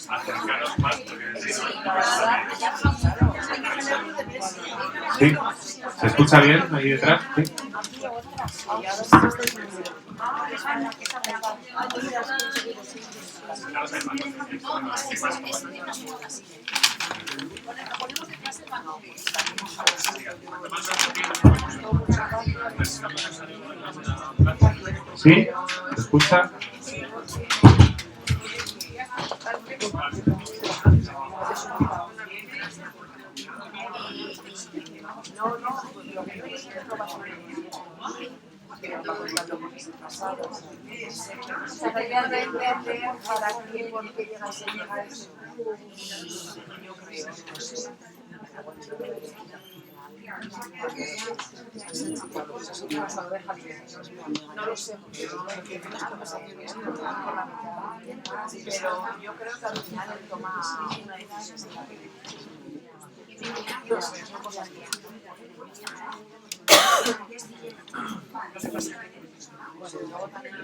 Acercaros más ¿sí? ¿Se escucha bien ahí detrás? ¿Sí? ¿Sí? ¿Se escucha? No lo sé, porque las conversaciones pero yo creo que al final él toma una decisión. Son cosas que luego también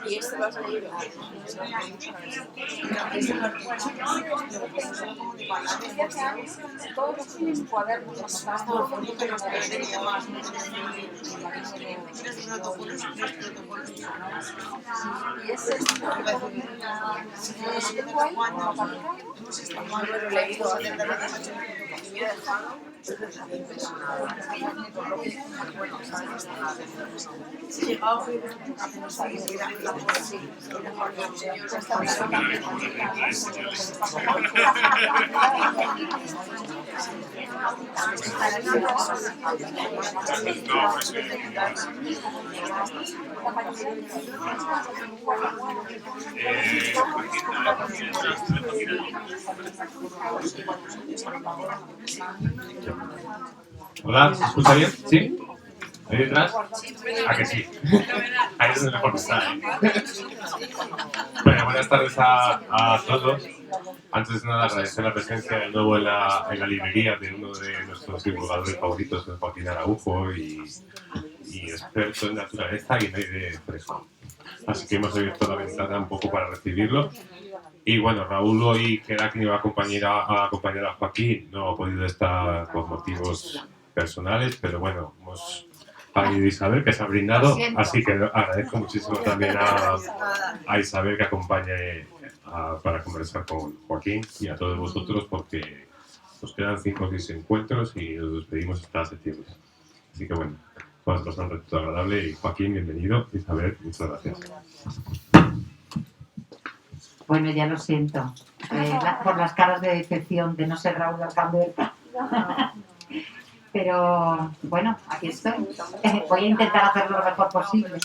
y este lo has leído. Todos los cuadernos y ese Hola, ¿se escucha bien? ¿Sí? ¿Ahí detrás? ¿A que sí? Ahí es donde mejor está, ¿eh? Bueno, buenas tardes a todos. Antes de nada, agradecer la presencia de nuevo en la librería de uno de nuestros divulgadores favoritos, que es Joaquín Araujo, y experto en naturaleza y en aire fresco. Así que hemos abierto la ventana un poco para recibirlo. Y bueno, Raúl hoy, que era quien iba a acompañar a Joaquín, no ha podido estar por motivos personales, pero bueno, hemos pedido a Isabel, que se ha brindado, así que agradezco muchísimo también a Isabel que acompañe para conversar con Joaquín y a todos vosotros, porque nos quedan 5 o 6 encuentros y nos despedimos hasta septiembre. Así que bueno, vamos a pasar un rato agradable y Joaquín, bienvenido. Isabel, muchas gracias. Bueno, ya lo siento, por las caras de decepción de no ser Raúl Alcamberta. Pero bueno, aquí estoy. Voy a intentar hacerlo lo mejor posible.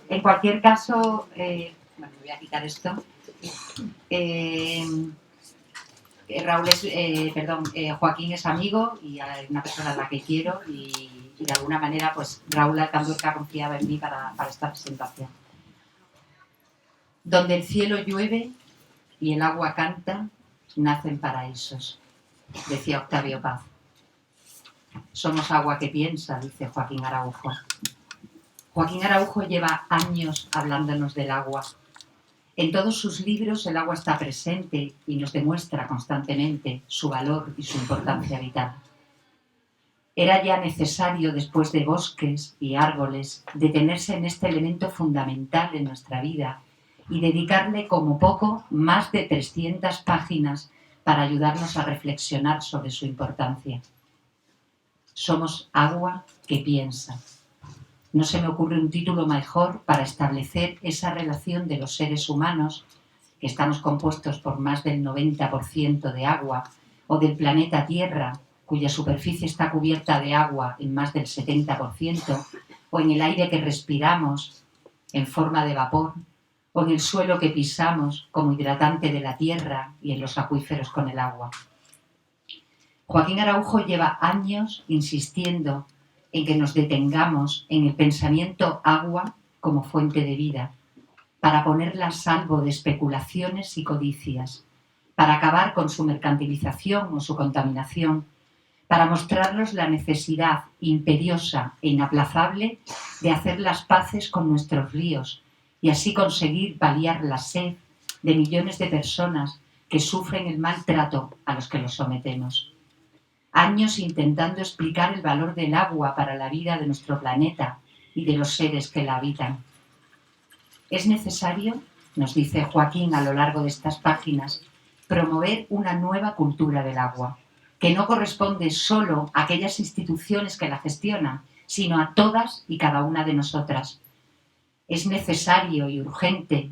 En cualquier caso, bueno, voy a quitar esto. Joaquín es amigo y una persona a la que quiero y de alguna manera pues Raúl Alcanduerca confiaba en mí para esta presentación. Donde el cielo llueve y el agua canta, nacen paraísos, decía Octavio Paz. Somos agua que piensa, dice Joaquín Araujo. Joaquín Araujo lleva años hablándonos del agua. En todos sus libros el agua está presente y nos demuestra constantemente su valor y su importancia vital. Era ya necesario, después de bosques y árboles, detenerse en este elemento fundamental en nuestra vida y dedicarle como poco más de 300 páginas para ayudarnos a reflexionar sobre su importancia. Somos agua que piensa. No se me ocurre un título mejor para establecer esa relación de los seres humanos, que estamos compuestos por más del 90% de agua, o del planeta Tierra, cuya superficie está cubierta de agua en más del 70%, o en el aire que respiramos en forma de vapor, o en el suelo que pisamos como hidratante de la tierra y en los acuíferos con el agua. Joaquín Araujo lleva años insistiendo en que nos detengamos en el pensamiento agua como fuente de vida, para ponerla a salvo de especulaciones y codicias, para acabar con su mercantilización o su contaminación, para mostrarnos la necesidad imperiosa e inaplazable de hacer las paces con nuestros ríos y así conseguir paliar la sed de millones de personas que sufren el maltrato a los que los sometemos. Años intentando explicar el valor del agua para la vida de nuestro planeta y de los seres que la habitan. Es necesario, nos dice Joaquín a lo largo de estas páginas, promover una nueva cultura del agua, que no corresponde solo a aquellas instituciones que la gestionan, sino a todas y cada una de nosotras. Es necesario y urgente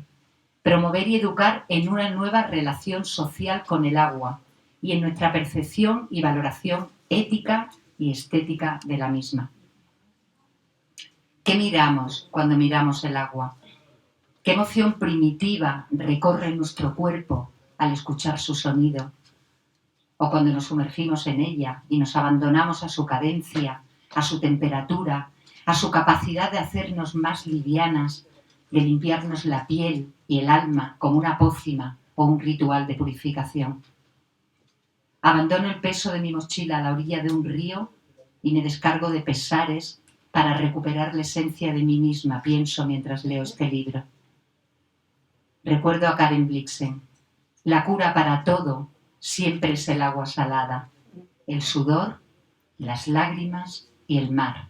promover y educar en una nueva relación social con el agua y en nuestra percepción y valoración ética y estética de la misma. ¿Qué miramos cuando miramos el agua? ¿Qué emoción primitiva recorre nuestro cuerpo al escuchar su sonido? O cuando nos sumergimos en ella y nos abandonamos a su cadencia, a su temperatura, a su capacidad de hacernos más livianas, de limpiarnos la piel y el alma como una pócima o un ritual de purificación. Abandono el peso de mi mochila a la orilla de un río y me descargo de pesares para recuperar la esencia de mí misma, pienso mientras leo este libro. Recuerdo a Karen Blixen. La cura para todo siempre es el agua salada, el sudor, las lágrimas y el mar.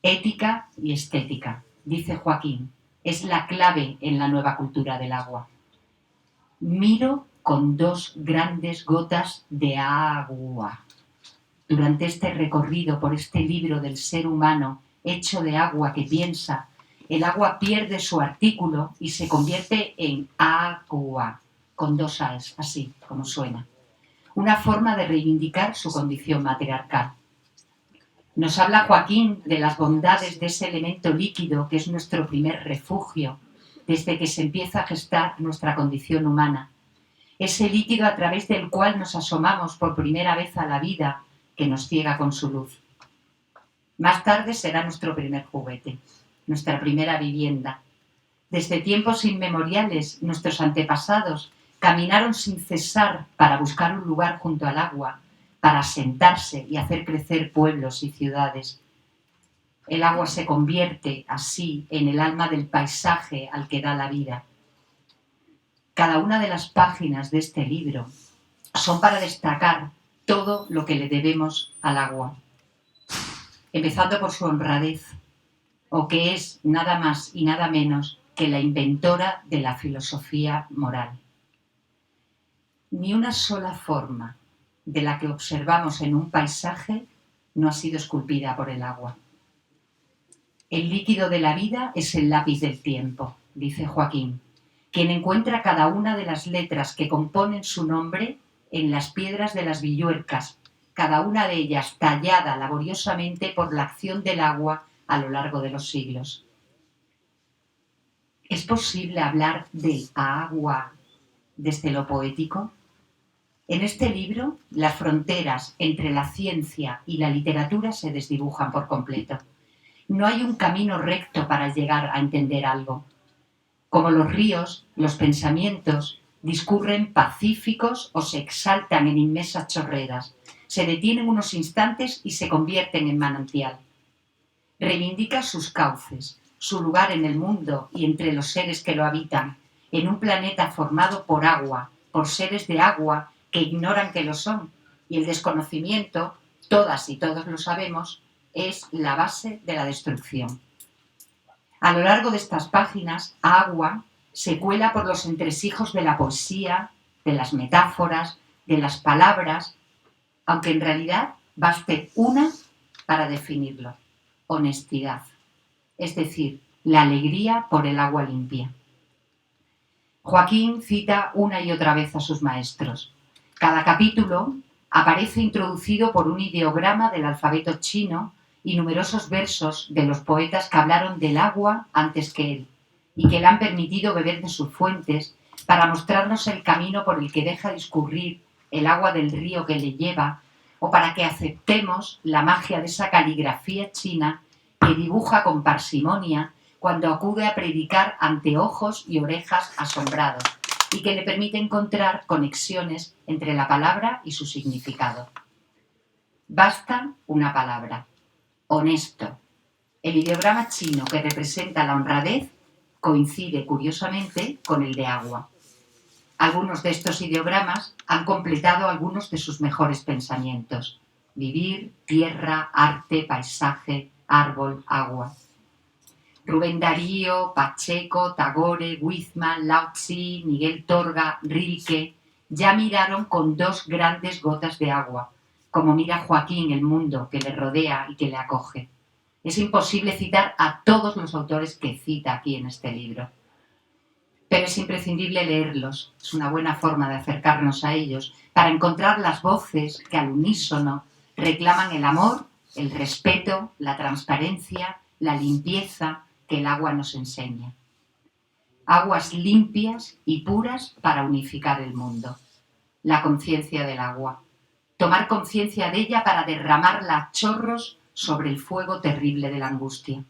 Ética y estética, dice Joaquín, es la clave en la nueva cultura del agua. Miro con 2 grandes gotas de agua. Durante este recorrido por este libro del ser humano hecho de agua que piensa, el agua pierde su artículo y se convierte en agua, con 2 a's, así como suena. Una forma de reivindicar su condición matriarcal. Nos habla Joaquín de las bondades de ese elemento líquido que es nuestro primer refugio desde que se empieza a gestar nuestra condición humana. Ese líquido a través del cual nos asomamos por primera vez a la vida que nos ciega con su luz. Más tarde será nuestro primer juguete, nuestra primera vivienda. Desde tiempos inmemoriales, nuestros antepasados caminaron sin cesar para buscar un lugar junto al agua, para asentarse y hacer crecer pueblos y ciudades. El agua se convierte así en el alma del paisaje al que da la vida. Cada una de las páginas de este libro son para destacar todo lo que le debemos al agua, empezando por su honradez, o que es nada más y nada menos que la inventora de la filosofía moral. Ni una sola forma de la que observamos en un paisaje no ha sido esculpida por el agua. El líquido de la vida es el lápiz del tiempo, dice Joaquín, quien encuentra cada una de las letras que componen su nombre en las piedras de las Villuercas, cada una de ellas tallada laboriosamente por la acción del agua a lo largo de los siglos. ¿Es posible hablar de agua desde lo poético? En este libro, las fronteras entre la ciencia y la literatura se desdibujan por completo. No hay un camino recto para llegar a entender algo. Como los ríos, los pensamientos discurren pacíficos o se exaltan en inmensas chorreras, se detienen unos instantes y se convierten en manantial. Reivindica sus cauces, su lugar en el mundo y entre los seres que lo habitan, en un planeta formado por agua, por seres de agua que ignoran que lo son, y el desconocimiento, todas y todos lo sabemos, es la base de la destrucción. A lo largo de estas páginas, Agua se cuela por los entresijos de la poesía, de las metáforas, de las palabras, aunque en realidad baste una para definirlo: honestidad, es decir, la alegría por el agua limpia. Joaquín cita una y otra vez a sus maestros. Cada capítulo aparece introducido por un ideograma del alfabeto chino y numerosos versos de los poetas que hablaron del agua antes que él y que le han permitido beber de sus fuentes para mostrarnos el camino por el que deja discurrir el agua del río que le lleva, o para que aceptemos la magia de esa caligrafía china que dibuja con parsimonia cuando acude a predicar ante ojos y orejas asombrados y que le permite encontrar conexiones entre la palabra y su significado. Basta una palabra: honesto. El ideograma chino que representa la honradez coincide curiosamente con el de agua. Algunos de estos ideogramas han completado algunos de sus mejores pensamientos: vivir, tierra, arte, paisaje, árbol, agua. Rubén Darío, Pacheco, Tagore, Whitman, Lao Tzu, Miguel Torga, Rilke ya miraron con dos grandes gotas de agua, como mira Joaquín el mundo que le rodea y que le acoge. Es imposible citar a todos los autores que cita aquí en este libro, pero es imprescindible leerlos. Es una buena forma de acercarnos a ellos para encontrar las voces que al unísono reclaman el amor, el respeto, la transparencia, la limpieza que el agua nos enseña. Aguas limpias y puras para unificar el mundo. La conciencia del agua. Tomar conciencia de ella para derramarla a chorros sobre el fuego terrible de la angustia.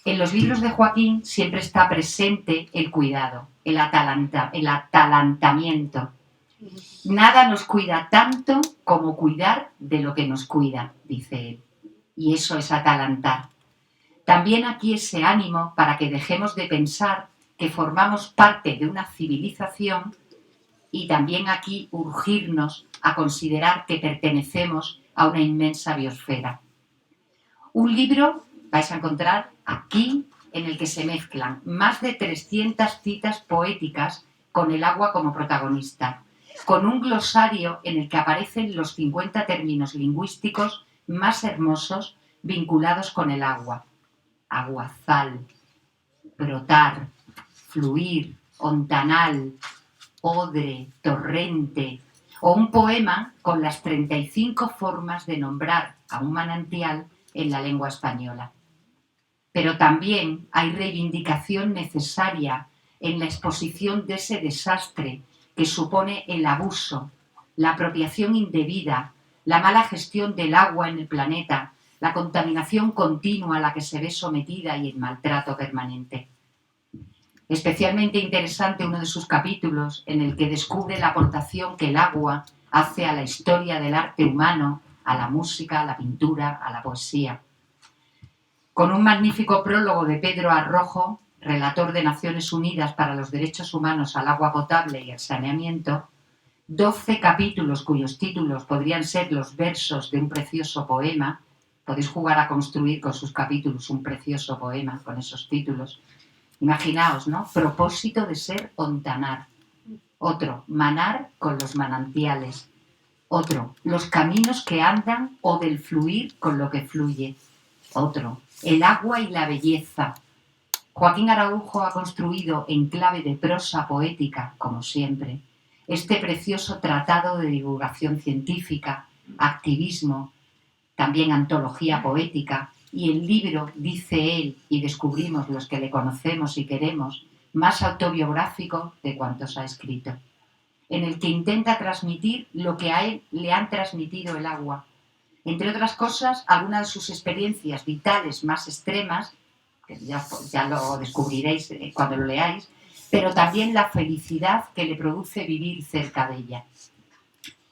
En los libros de Joaquín siempre está presente el cuidado, el atalantamiento. Nada nos cuida tanto como cuidar de lo que nos cuida, dice él. Y eso es atalantar. También aquí ese ánimo para que dejemos de pensar que formamos parte de una civilización, y también aquí urgirnos a considerar que pertenecemos a una inmensa biosfera. Un libro vais a encontrar aquí en el que se mezclan más de 300 citas poéticas con el agua como protagonista, con un glosario en el que aparecen los 50 términos lingüísticos más hermosos vinculados con el agua: aguazal, brotar, fluir, ontanal, odre, torrente, o un poema con las 35 formas de nombrar a un manantial en la lengua española. Pero también hay reivindicación necesaria en la exposición de ese desastre que supone el abuso, la apropiación indebida, la mala gestión del agua en el planeta, la contaminación continua a la que se ve sometida y el maltrato permanente. Especialmente interesante uno de sus capítulos en el que descubre la aportación que el agua hace a la historia del arte humano, a la música, a la pintura, a la poesía. Con un magnífico prólogo de Pedro Arrojo, relator de Naciones Unidas para los Derechos Humanos al Agua Potable y el Saneamiento, 12 capítulos cuyos títulos podrían ser los versos de un precioso poema. Podéis jugar a construir con sus capítulos un precioso poema con esos títulos. Imaginaos, ¿no? Propósito de ser ontanar. Otro, manar con los manantiales. Otro, los caminos que andan o del fluir con lo que fluye. Otro, el agua y la belleza. Joaquín Araujo ha construido en clave de prosa poética, como siempre, este precioso tratado de divulgación científica, activismo, también antología poética, y el libro, dice él, y descubrimos los que le conocemos y queremos, más autobiográfico de cuantos ha escrito, en el que intenta transmitir lo que a él le han transmitido el agua. Entre otras cosas, algunas de sus experiencias vitales más extremas, que ya lo descubriréis cuando lo leáis, pero también la felicidad que le produce vivir cerca de ella.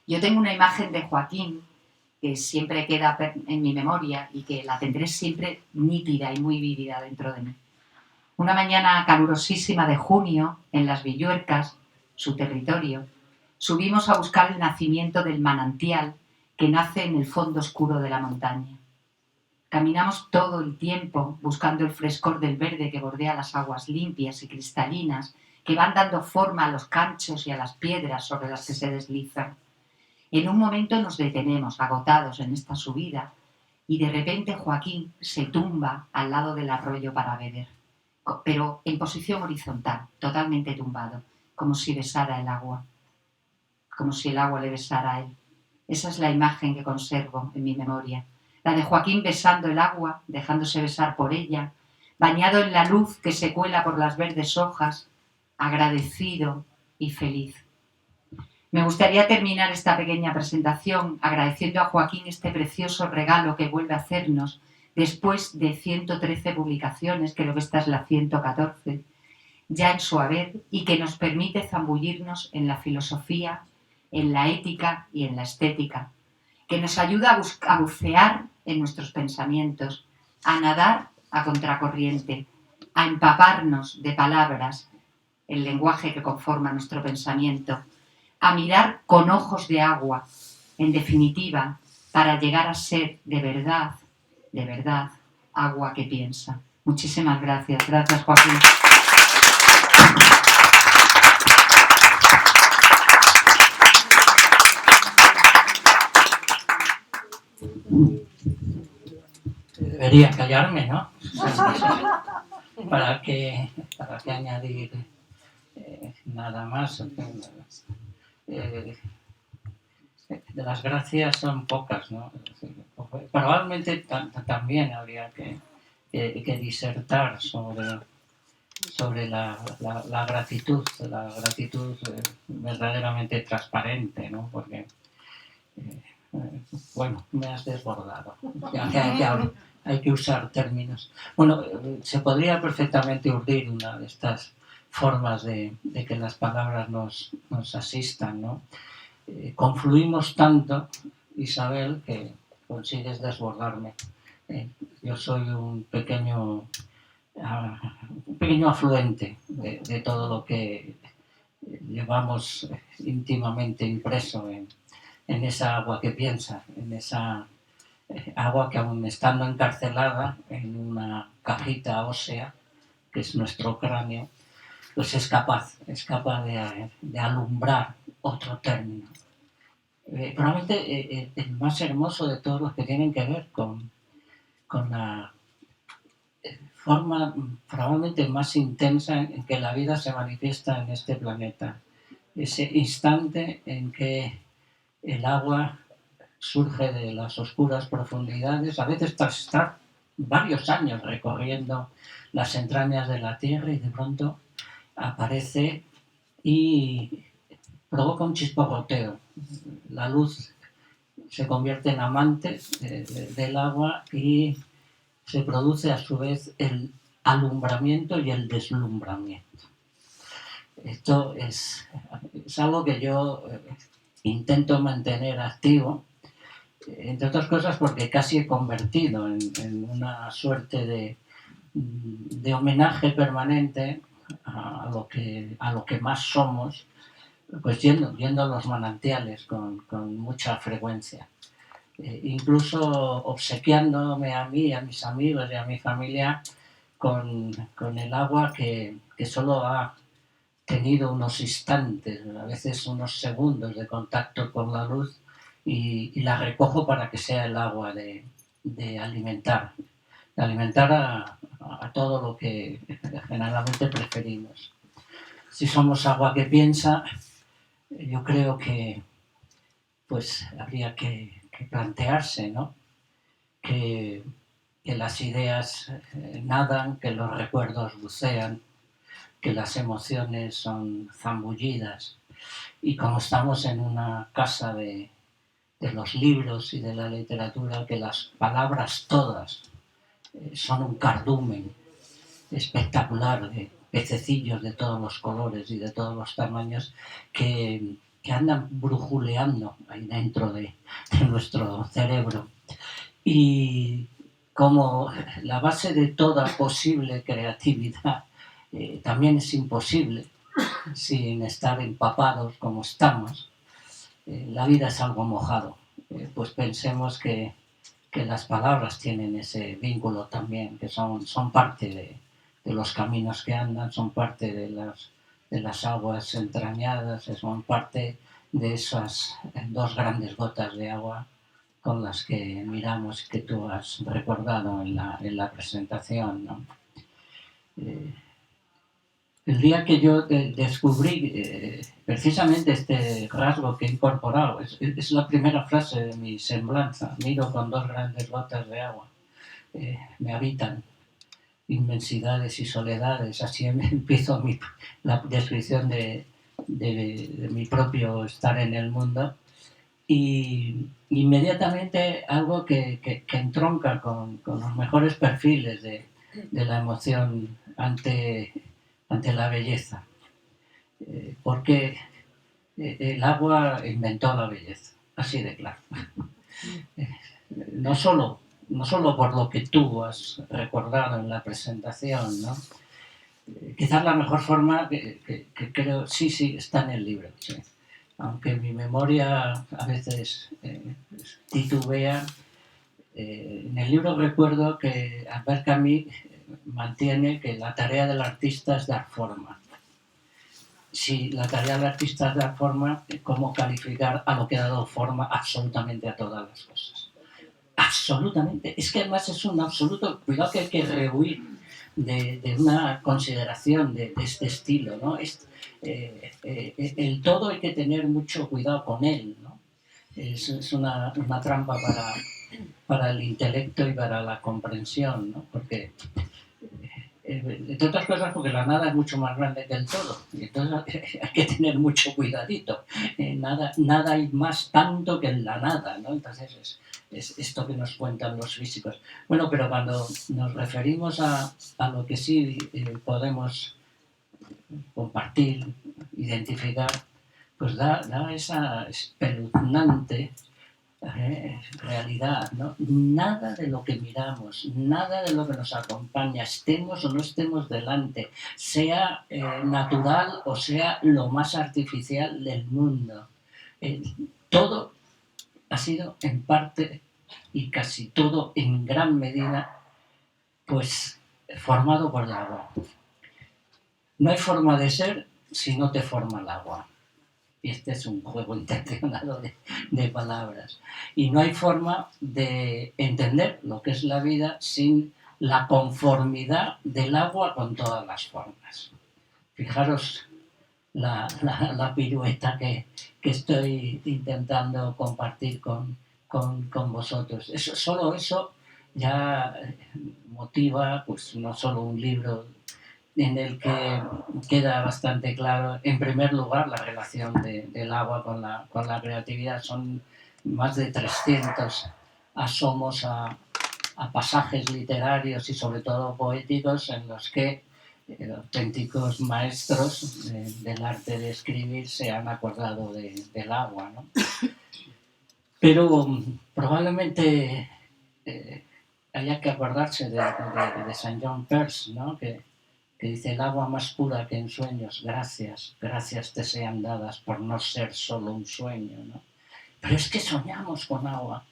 Yo tengo una imagen de Joaquín que siempre queda en mi memoria y que la tendré siempre nítida y muy vívida dentro de mí. Una mañana calurosísima de junio, en Las Villuercas, su territorio, subimos a buscar el nacimiento del manantial que nace en el fondo oscuro de la montaña. Caminamos todo el tiempo buscando el frescor del verde que bordea las aguas limpias y cristalinas que van dando forma a los canchos y a las piedras sobre las que se deslizan. En un momento nos detenemos, agotados en esta subida, y de repente Joaquín se tumba al lado del arroyo para beber, pero en posición horizontal, totalmente tumbado, como si besara el agua, como si el agua le besara a él. Esa es la imagen que conservo en mi memoria, la de Joaquín besando el agua, dejándose besar por ella, bañado en la luz que se cuela por las verdes hojas, agradecido y feliz. Me gustaría terminar esta pequeña presentación agradeciendo a Joaquín este precioso regalo que vuelve a hacernos después de 113 publicaciones, creo que esta es la 114, ya en su haber, y que nos permite zambullirnos en la filosofía, en la ética y en la estética, que nos ayuda a bucear en nuestros pensamientos, a nadar a contracorriente, a empaparnos de palabras, el lenguaje que conforma nuestro pensamiento, a mirar con ojos de agua, en definitiva, para llegar a ser de verdad, agua que piensa. Muchísimas gracias. Gracias, Joaquín. Debería callarme, ¿no? ¿Para qué añadir nada más? De las gracias son pocas, ¿no? Probablemente también habría que disertar sobre la gratitud verdaderamente transparente, ¿no? Porque, bueno, me has desbordado. Ya hay que usar términos. Bueno, se podría perfectamente urdir una de estas formas de que las palabras nos asistan, ¿no? Confluimos tanto, Isabel, que consigues desbordarme. Yo soy un pequeño afluente de todo lo que llevamos íntimamente impreso en esa agua que piensa, en esa agua que, aun estando encarcelada en una cajita ósea, que es nuestro cráneo, pues es capaz de alumbrar otro término. Probablemente el más hermoso de todos los que tienen que ver con la forma probablemente más intensa en que la vida se manifiesta en este planeta. Ese instante en que el agua surge de las oscuras profundidades, a veces tras estar varios años recorriendo las entrañas de la Tierra, y de pronto aparece y provoca un chisporroteo. La luz se convierte en amante del agua y se produce a su vez el alumbramiento y el deslumbramiento. Esto es algo que yo intento mantener activo, entre otras cosas porque casi he convertido en una suerte de homenaje permanente a lo que más somos, pues yendo a los manantiales con mucha frecuencia. Incluso obsequiándome a mí, a mis amigos y a mi familia con el agua que solo ha tenido unos instantes, a veces unos segundos de contacto con la luz, y la recojo para que sea el agua de alimentar a todo lo que generalmente preferimos. Si somos agua que piensa, yo creo que pues habría que plantearse, ¿no? que que las ideas nadan, que los recuerdos bucean, que las emociones son zambullidas. Y como estamos en una casa de los libros y de la literatura, que las palabras todas son un cardumen espectacular de pececillos de todos los colores y de todos los tamaños que andan brujuleando ahí dentro de nuestro cerebro. Y como la base de toda posible creatividad también es imposible sin estar empapados como estamos, la vida es algo mojado. Pues pensemos que las palabras tienen ese vínculo también, que son parte de los caminos que andan, son parte de las aguas entrañadas, son parte de esas dos grandes gotas de agua con las que miramos, que tú has recordado en la presentación, ¿no? El día que yo descubrí precisamente este rasgo que he incorporado, es la primera frase de mi semblanza: miro con dos grandes gotas de agua, me habitan inmensidades y soledades. Así empiezo la descripción de mi propio estar en el mundo. Y inmediatamente algo que entronca con los mejores perfiles de la emoción ante la belleza, porque el agua inventó la belleza, así de claro. No solo por lo que tú has recordado en la presentación, ¿no? Quizás la mejor forma que creo, sí, está en el libro, sí. Aunque mi memoria a veces titubea, en el libro recuerdo que Albert Camus mantiene que la tarea del artista es dar forma. Si la tarea del artista es dar forma, ¿cómo calificar a lo que ha dado forma absolutamente a todas las cosas? Absolutamente. Es que además es un absoluto cuidado, que hay que rehuir de una consideración de este estilo, ¿no? El todo hay que tener mucho cuidado con él, ¿no? Es una trampa para el intelecto y para la comprensión, ¿no? Porque, entre otras cosas, porque la nada es mucho más grande que el todo, y entonces hay que tener mucho cuidadito. Nada hay más tanto que en la nada, ¿no? Entonces es esto que nos cuentan los físicos. Bueno, pero cuando nos referimos a lo que sí podemos compartir, identificar, pues da esa espeluznante realidad, ¿no? Nada de lo que miramos, nada de lo que nos acompaña, estemos o no estemos delante, sea natural o sea lo más artificial del mundo, todo ha sido en parte y casi todo en gran medida pues formado por el agua. No hay forma de ser si no te forma el agua. Y este es un juego intencionado de palabras. Y no hay forma de entender lo que es la vida sin la conformidad del agua con todas las formas. Fijaros la pirueta que estoy intentando compartir con vosotros. Solo eso ya motiva pues no solo un libro en el que queda bastante claro, en primer lugar, la relación del agua con la creatividad. Son más de 300 asomos a pasajes literarios y sobre todo poéticos en los que auténticos maestros del arte de escribir se han acordado del agua, ¿no? Pero probablemente haya que acordarse de St. John Peirce, ¿no? que dice: el agua más pura que en sueños, gracias te sean dadas por no ser solo un sueño, ¿no? Pero es que soñamos con agua,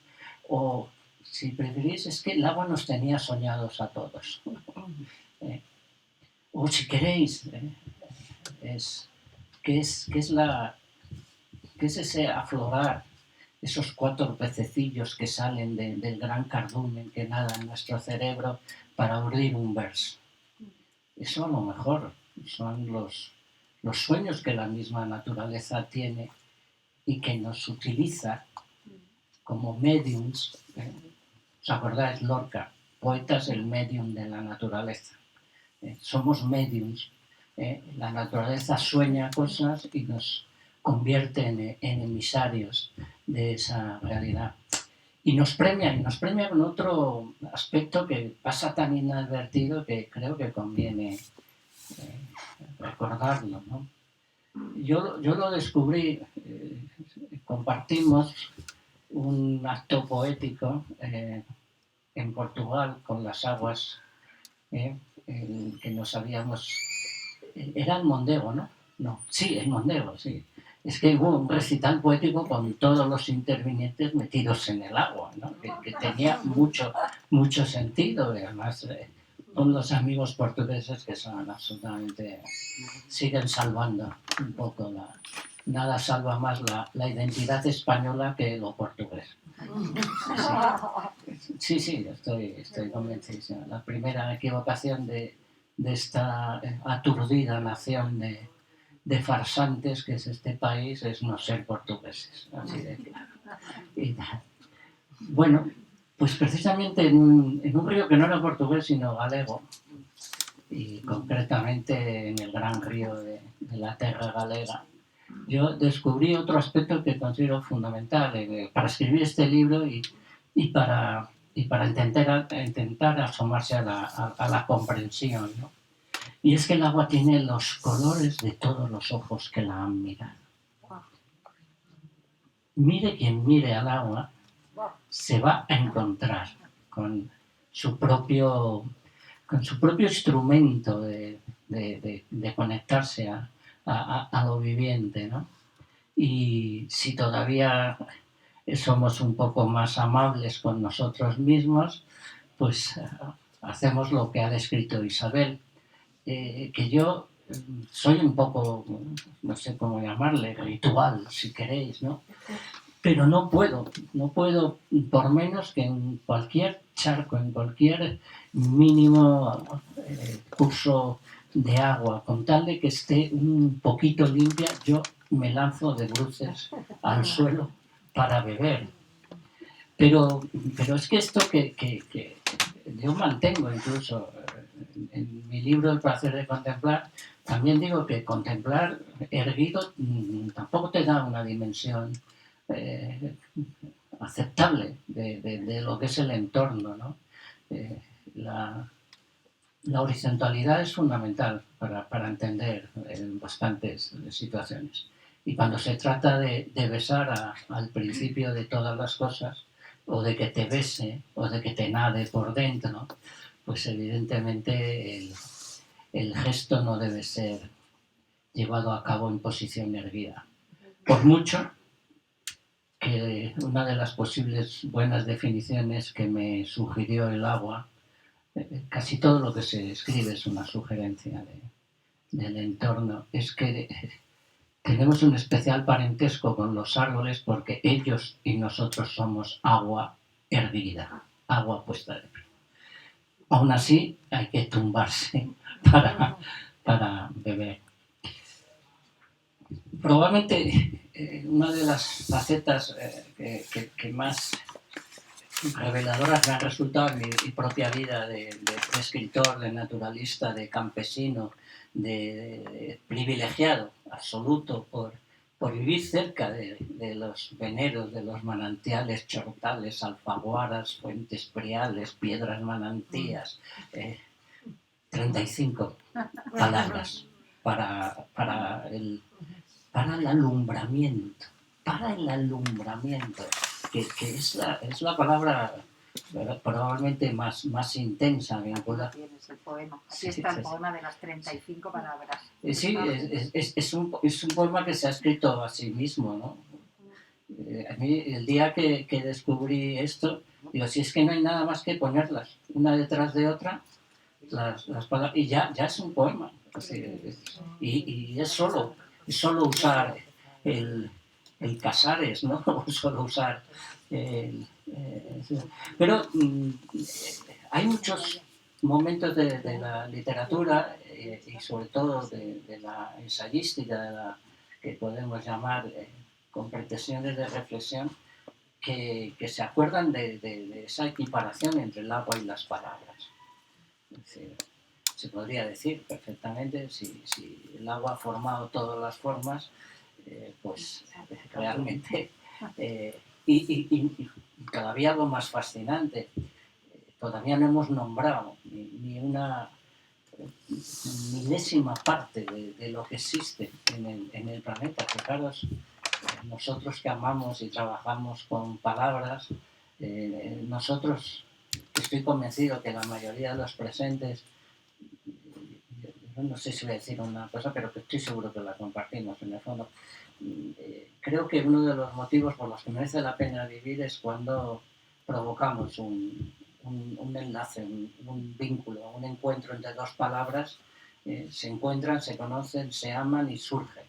o si preferís, es que el agua nos tenía soñados a todos. O si queréis, ¿qué es ese aflorar, esos 4 pececillos que salen del gran cardumen que nada en nuestro cerebro para abrir un verso? Eso a lo mejor son los sueños que la misma naturaleza tiene y que nos utiliza como mediums. ¿Os acordáis? Lorca poeta es el medium de la naturaleza. Somos mediums. La naturaleza sueña cosas y nos convierte en emisarios de esa realidad. Y nos premia con otro aspecto que pasa tan inadvertido que creo que conviene recordarlo, ¿no? Yo lo descubrí, compartimos un acto poético en Portugal con las aguas que nos habíamos... Era en Mondego, ¿no? No, sí, en Mondego, sí. Es que hubo un recital poético con todos los intervinientes metidos en el agua, ¿no? que tenía mucho sentido, y además con los amigos portugueses que son absolutamente... siguen salvando un poco nada salva más la identidad española que lo portugués. Sí, estoy convencido. La primera equivocación de esta aturdida nación de farsantes que es este país es no ser portugueses, así de claro. Bueno, pues precisamente en un río que no era portugués sino galego, y concretamente en el gran río de la Terra Galega, yo descubrí otro aspecto que considero fundamental para escribir este libro y para intentar asomarse a la comprensión, ¿no? Y es que el agua tiene los colores de todos los ojos que la han mirado. Mire quien mire al agua, se va a encontrar con su propio instrumento de conectarse a lo viviente, ¿no? Y si todavía somos un poco más amables con nosotros mismos, pues hacemos lo que ha descrito Isabel, que yo soy un poco, no sé cómo llamarle, ritual, si queréis, ¿no? Pero no puedo, por menos que en cualquier charco, en cualquier mínimo curso de agua, con tal de que esté un poquito limpia, yo me lanzo de bruces al suelo para beber. Pero es que esto que yo mantengo incluso en mi libro El placer de contemplar, también digo que contemplar erguido tampoco te da una dimensión aceptable de lo que es el entorno, ¿no? La horizontalidad es fundamental para entender bastantes situaciones. Y cuando se trata de besar al principio de todas las cosas, o de que te bese, o de que te nade por dentro, pues evidentemente el gesto no debe ser llevado a cabo en posición erguida. Por mucho que una de las posibles buenas definiciones que me sugirió el agua, casi todo lo que se escribe es una sugerencia del entorno, es que tenemos un especial parentesco con los árboles porque ellos y nosotros somos agua hervida, agua puesta de pie. Aún así hay que tumbarse para beber. Probablemente una de las facetas que más reveladoras me han resultado en mi propia vida de escritor, de naturalista, de campesino, de privilegiado absoluto por vivir cerca de los veneros, de los manantiales, chortales, alfaguaras, fuentes priales, piedras manantías. 35 palabras para el alumbramiento, que es la palabra probablemente más intensa vinculada. Tienes el poema. Aquí está el poema de las 35 palabras. Sí, es un poema que se ha escrito a sí mismo, ¿no? A mí, el día que descubrí esto, digo, si es que no hay nada más que ponerlas una detrás de otra, las palabras, y ya es un poema. Y es solo usar el Casares, ¿no? O solo usar pero hay muchos momentos de la literatura y sobre todo de la ensayística, que podemos llamar con pretensiones de reflexión, que se acuerdan de esa equiparación entre el agua y las palabras. Es decir, se podría decir perfectamente, si el agua ha formado todas las formas, pues realmente... y todavía algo más fascinante, todavía no hemos nombrado ni una milésima parte de lo que existe en el planeta. Fijaros, nosotros que amamos y trabajamos con palabras, nosotros, estoy convencido que la mayoría de los presentes, no sé si voy a decir una cosa, pero que estoy seguro que la compartimos en el fondo. Creo que uno de los motivos por los que merece la pena vivir es cuando provocamos un enlace, un vínculo, un encuentro entre dos palabras, se encuentran, se conocen, se aman y surge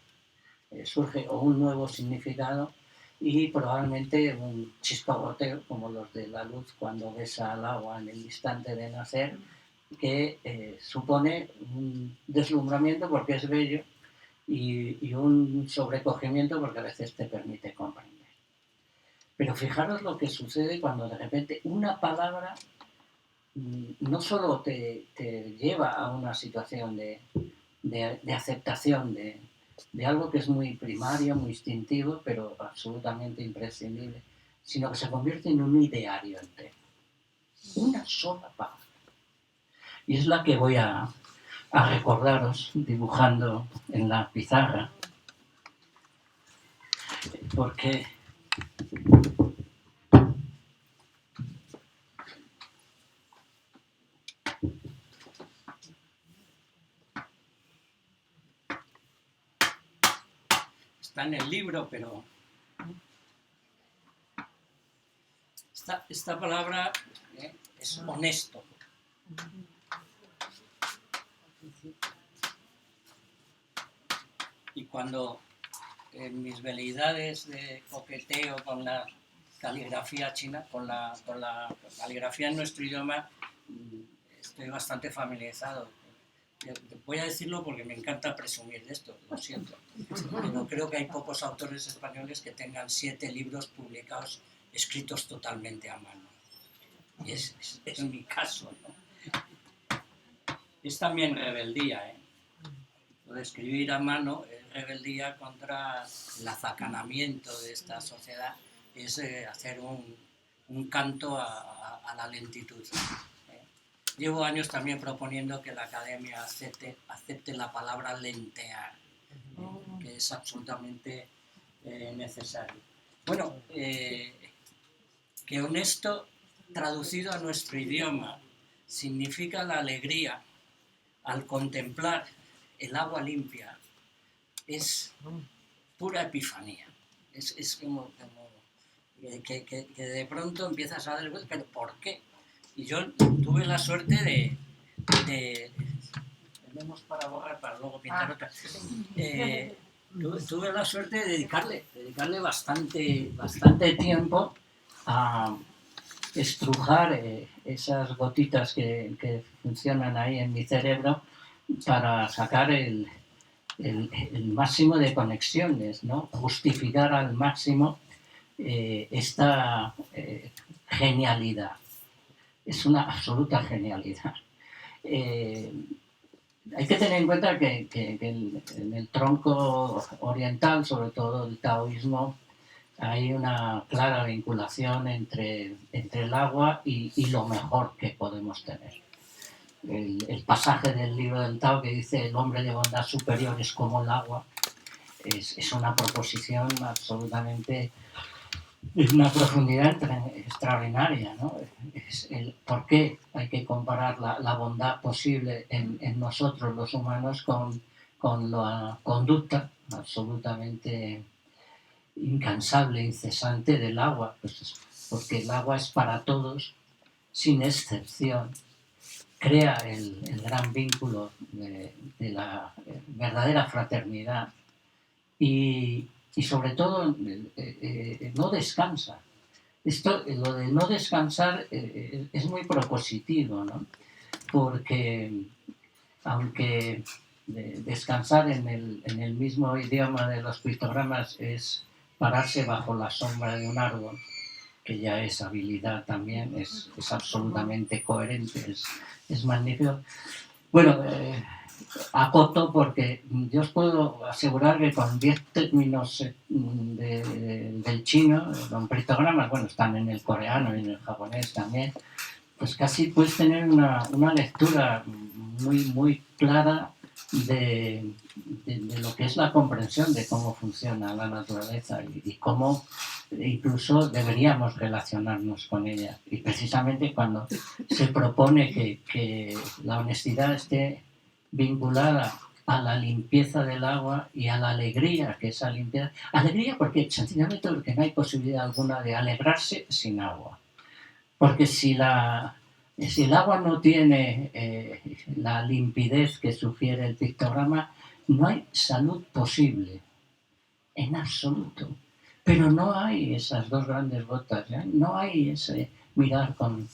o un nuevo significado y probablemente un chispagoteo, como los de la luz cuando besa al agua en el instante de nacer, que supone un deslumbramiento porque es bello y un sobrecogimiento porque a veces te permite comprender. Pero fijaros lo que sucede cuando de repente una palabra no solo te lleva a una situación de aceptación de algo que es muy primario, muy instintivo, pero absolutamente imprescindible, sino que se convierte en un ideario entero. Una sola palabra. Y es la que voy a recordaros dibujando en la pizarra, porque está en el libro, pero esta palabra es honesto. Y cuando en mis veleidades de coqueteo con la caligrafía china, con la caligrafía en nuestro idioma, estoy bastante familiarizado. Voy a decirlo porque me encanta presumir de esto, lo siento. Pero creo que hay pocos autores españoles que tengan 7 libros publicados escritos totalmente a mano. Y es mi caso, ¿no? Es también rebeldía, ¿eh? Lo de escribir a mano es rebeldía contra el azacanamiento de esta sociedad, es hacer un canto a la lentitud. Llevo años también proponiendo que la academia acepte la palabra lentear, que es absolutamente necesario. Bueno, que honesto, traducido a nuestro idioma, significa la alegría al contemplar el agua limpia. Es pura epifanía. Es como que de pronto empiezas a dar, pero ¿por qué? Y yo tuve la suerte de tenemos para borrar para luego pintar otra. Tuve la suerte de dedicarle bastante tiempo a estrujar esas gotitas que funcionan ahí en mi cerebro para sacar el máximo de conexiones, ¿no? Justificar al máximo esta genialidad. Es una absoluta genialidad. Hay que tener en cuenta que en el tronco oriental, sobre todo el taoísmo, hay una clara vinculación entre el agua y lo mejor que podemos tener. El pasaje del libro del Tao que dice el hombre de bondad superior es como el agua, es una proposición absolutamente, es una profundidad extraordinaria, ¿no? Es ¿por qué hay que comparar la bondad posible en nosotros los humanos con la conducta absolutamente incansable, incesante del agua? Pues porque el agua es para todos, sin excepción. Crea el gran vínculo de la verdadera fraternidad y sobre todo no descansa. Lo de no descansar es muy propositivo, ¿no? Porque aunque descansar en el mismo idioma de los pictogramas es pararse bajo la sombra de un árbol, que ya es habilidad también, es absolutamente coherente, es magnífico. Bueno, acoto porque yo os puedo asegurar que con 10 términos del chino, con pictogramas, bueno, están en el coreano y en el japonés también, pues casi puedes tener una lectura muy clara de lo que es la comprensión de cómo funciona la naturaleza y cómo incluso deberíamos relacionarnos con ella. Y precisamente cuando se propone que la honestidad esté vinculada a la limpieza del agua y a la alegría que esa limpieza... Alegría porque sencillamente porque no hay posibilidad alguna de alegrarse sin agua. Porque si el agua no tiene la limpidez que sugiere el pictograma, no hay salud posible, en absoluto. Pero no hay esas dos grandes gotas, ¿eh? No hay ese mirar con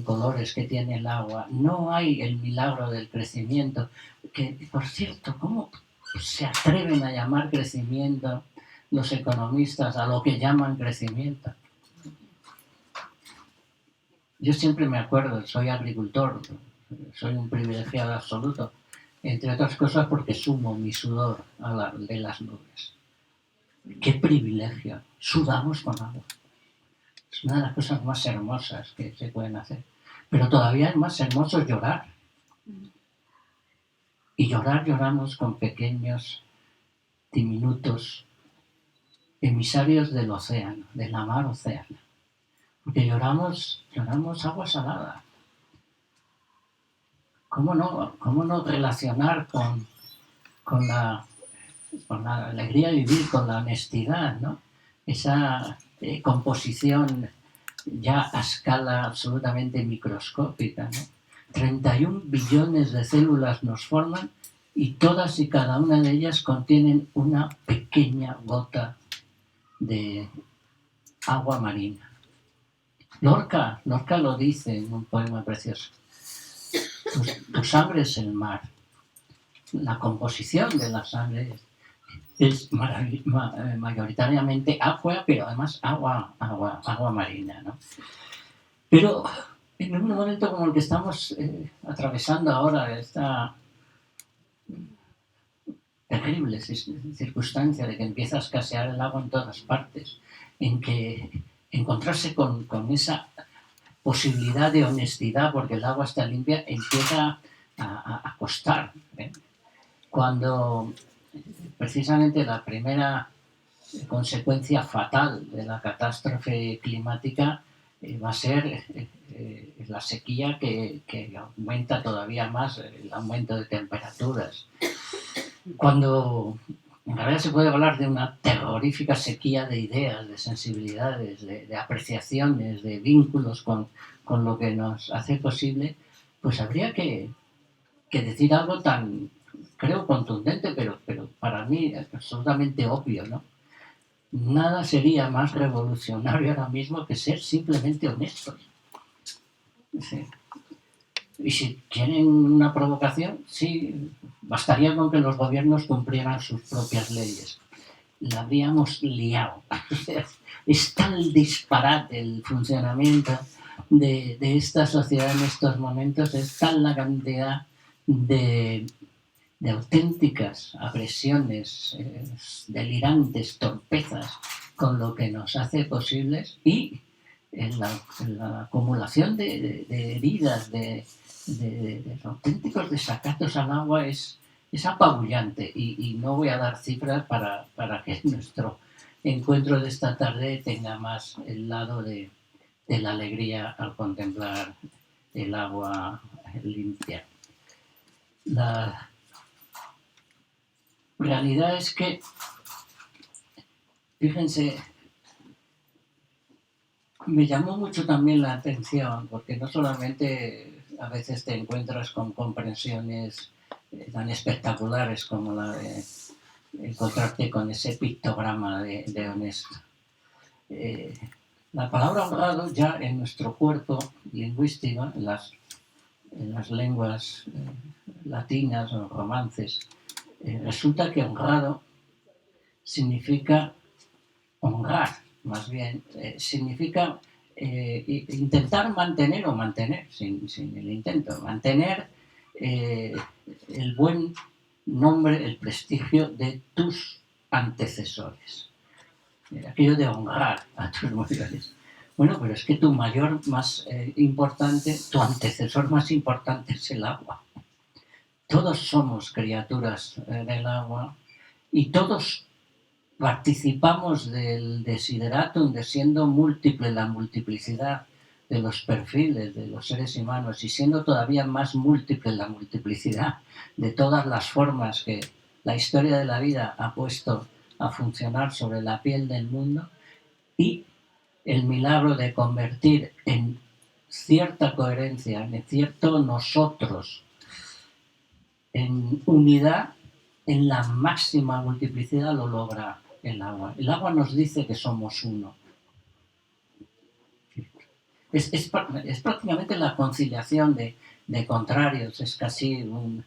colores que tiene el agua, no hay el milagro del crecimiento, que por cierto, ¿cómo se atreven a llamar crecimiento los economistas a lo que llaman crecimiento? Yo siempre me acuerdo, soy agricultor, soy un privilegiado absoluto, entre otras cosas porque sumo mi sudor de las nubes. ¡Qué privilegio! Sudamos con agua. Es una de las cosas más hermosas que se pueden hacer. Pero todavía es más hermoso llorar. Y lloramos con pequeños, diminutos emisarios del océano, de la mar océano. Porque lloramos agua salada. ¿Cómo no relacionar con la alegría de vivir, con la honestidad, ¿no? Esa composición ya a escala absolutamente microscópica, ¿no? 31 billones de células nos forman y todas y cada una de ellas contienen una pequeña gota de agua marina. Lorca lo dice en un poema precioso. Tu sangre es el mar. La composición de la sangre es mayoritariamente agua, pero además agua marina, ¿no? Pero en un momento como el que estamos atravesando ahora, esta terrible circunstancia de que empieza a escasear el agua en todas partes, en que encontrarse con esa posibilidad de honestidad, porque el agua está limpia, empieza a costar, ¿eh? Cuando precisamente la primera consecuencia fatal de la catástrofe climática va a ser la sequía que aumenta todavía más el aumento de temperaturas. Cuando en realidad se puede hablar de una terrorífica sequía de ideas, de sensibilidades, de apreciaciones, de vínculos con lo que nos hace posible, pues habría que decir algo tan, creo, contundente, pero para mí absolutamente obvio, ¿no? Nada sería más revolucionario ahora mismo que ser simplemente honestos. Sí. Y si quieren una provocación, sí, bastaría con que los gobiernos cumplieran sus propias leyes. La habríamos liado. Es tal disparate el funcionamiento de esta sociedad en estos momentos, es tal la cantidad de auténticas agresiones, delirantes, torpezas con lo que nos hace posibles, y en la acumulación de heridas, de auténticos desacatos al agua es apabullante, y no voy a dar cifras para que nuestro encuentro de esta tarde tenga más el lado de la alegría al contemplar el agua limpia. La realidad es que, fíjense, me llamó mucho también la atención, porque no solamente a veces te encuentras con comprensiones tan espectaculares como la de encontrarte con ese pictograma de honesto. La palabra honrado ya en nuestro cuerpo lingüístico, en las lenguas latinas o romances, resulta que honrado significa honrar, más bien, significa intentar mantener o mantener, sin el intento, mantener el buen nombre, el prestigio de tus antecesores. Aquello de honrar a tus mayores. Bueno, pero es que tu mayor más importante, tu antecesor más importante es el agua. Todos somos criaturas del agua y todos participamos del desideratum de siendo múltiple la multiplicidad de los perfiles de los seres humanos y siendo todavía más múltiple la multiplicidad de todas las formas que la historia de la vida ha puesto a funcionar sobre la piel del mundo, y el milagro de convertir en cierta coherencia, en cierto nosotros, en unidad, en la máxima multiplicidad lo logra el agua. El agua nos dice que somos uno. Es prácticamente la conciliación de contrarios, es casi un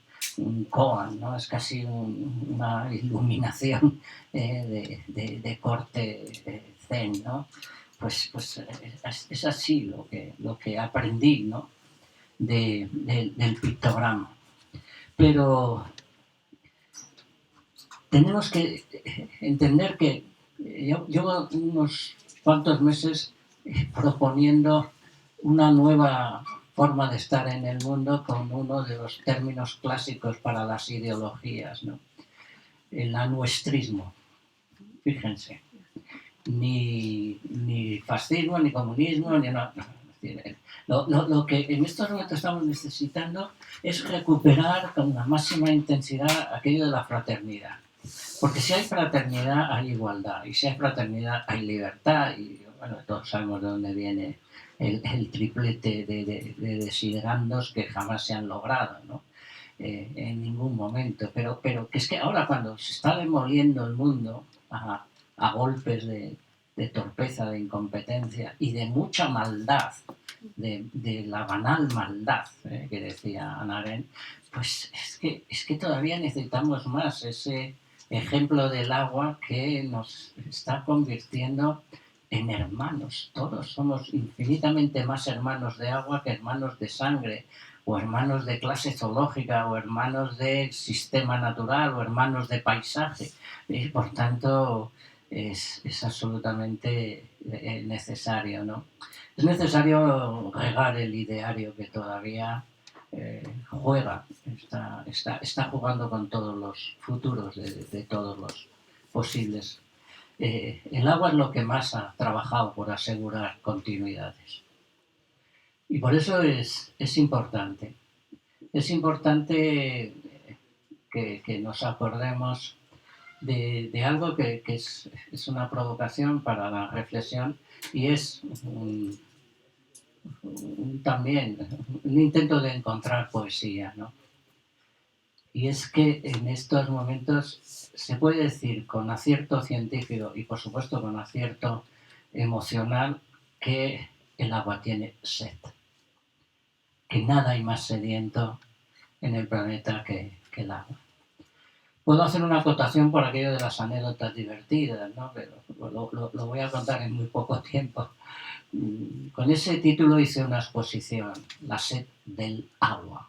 koan, ¿no? Es casi una iluminación de corte zen, ¿no? Pues es así lo que aprendí, ¿no? Del pictograma. Pero tenemos que entender que llevo unos cuantos meses proponiendo una nueva forma de estar en el mundo con uno de los términos clásicos para las ideologías, ¿no? El anuestrismo. Fíjense, ni fascismo, ni comunismo, ni nada. Lo que en estos momentos estamos necesitando es recuperar con la máxima intensidad aquello de la fraternidad. Porque si hay fraternidad hay igualdad, y si hay fraternidad hay libertad, y bueno, todos sabemos de dónde viene el triplete de desiderandos que jamás se han logrado, ¿no? En ningún momento. Pero que es que ahora, cuando se está demoliendo el mundo a golpes de torpeza, de incompetencia y de mucha maldad, de la banal maldad, que decía Hannah Arendt, pues es que todavía necesitamos más ese ejemplo del agua que nos está convirtiendo en hermanos. Todos somos infinitamente más hermanos de agua que hermanos de sangre, o hermanos de clase zoológica, o hermanos de sistema natural, o hermanos de paisaje. Y por tanto es absolutamente necesario, ¿no? Es necesario regar el ideario que todavía juega, está jugando con todos los futuros de todos los posibles. El agua es lo que más ha trabajado por asegurar continuidades. Y por eso es importante. Es importante que nos acordemos de algo que es una provocación para la reflexión, y es también un intento de encontrar poesía, ¿no? Y es que en estos momentos se puede decir con acierto científico y por supuesto con acierto emocional que el agua tiene sed, que nada hay más sediento en el planeta que el agua. Puedo hacer una acotación por aquello de las anécdotas divertidas, ¿no? Pero lo voy a contar en muy poco tiempo. Con ese título hice una exposición, La sed del agua.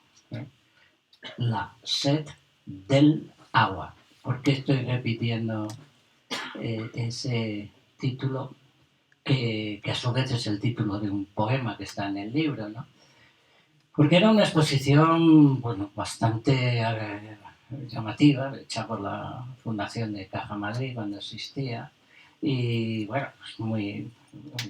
La sed del agua. ¿Por qué estoy repitiendo ese título? Que a su vez es el título de un poema que está en el libro, ¿no? Porque era una exposición, bueno, bastante llamativa, hecha por la Fundación de Caja Madrid cuando existía, y bueno, pues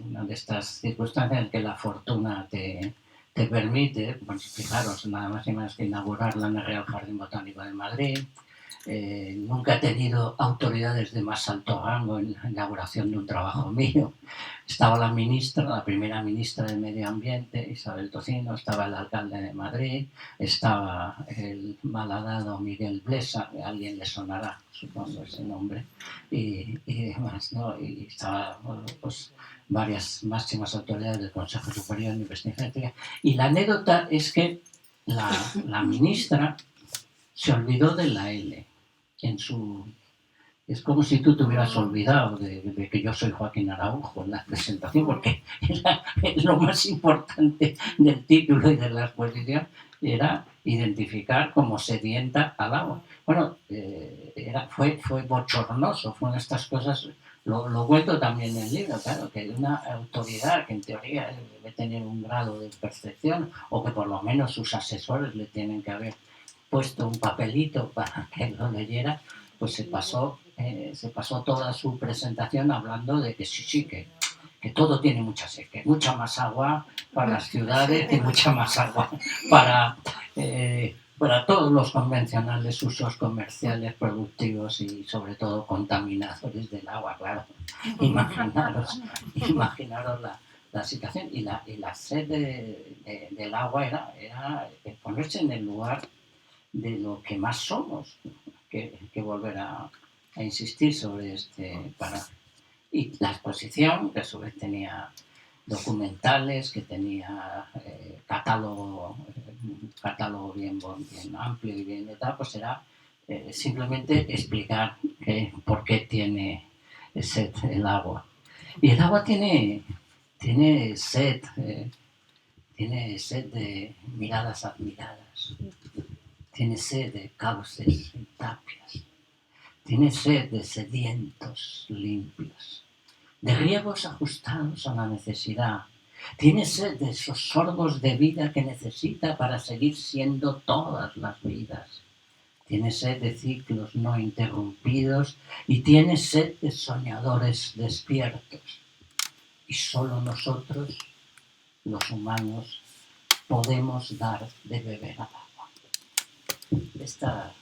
una de estas circunstancias en que la fortuna te permite, pues fijaros, nada más y menos que inaugurarla en el Real Jardín Botánico de Madrid. Nunca he tenido autoridades de más alto rango en la inauguración de un trabajo mío. Estaba la ministra, la primera ministra de Medio Ambiente, Isabel Tocino, estaba el alcalde de Madrid, estaba el malhadado Miguel Blesa, que a alguien le sonará, supongo, ese nombre, y demás, ¿no? Y estaba, bueno, pues, varias máximas autoridades del Consejo Superior de Investigación. Y la anécdota es que la ministra se olvidó de la L en su Es como si tú te hubieras olvidado de que yo soy Joaquín Araujo en la presentación, porque es lo más importante del título y de la exposición, era identificar como sedienta al agua. Bueno, fue bochornoso, fueron estas cosas, lo cuento también en el libro, claro, que una autoridad que en teoría debe tener un grado de percepción, o que por lo menos sus asesores le tienen que haber puesto un papelito para que lo leyera, pues se pasó toda su presentación hablando de que sí, que todo tiene mucha sed, que mucha más agua para las ciudades, que mucha más agua para todos los convencionales usos comerciales, productivos y sobre todo contaminadores del agua, claro. Imaginaros la situación. Y la sed del agua era ponerse en el lugar de lo que más somos, que volver a insistir sobre este parámetro. Y la exposición, que a su vez tenía documentales, que tenía catálogo bien amplio y bien detallado, pues era simplemente explicar por qué tiene sed el agua. Y el agua tiene sed, de miradas admiradas, tiene sed de cauces y tapias, tiene sed de sedientos limpios, de riegos ajustados a la necesidad. Tiene sed de esos sorbos de vida que necesita para seguir siendo todas las vidas. Tiene sed de ciclos no interrumpidos y tiene sed de soñadores despiertos. Y solo nosotros, los humanos, podemos dar de beber al agua. Esta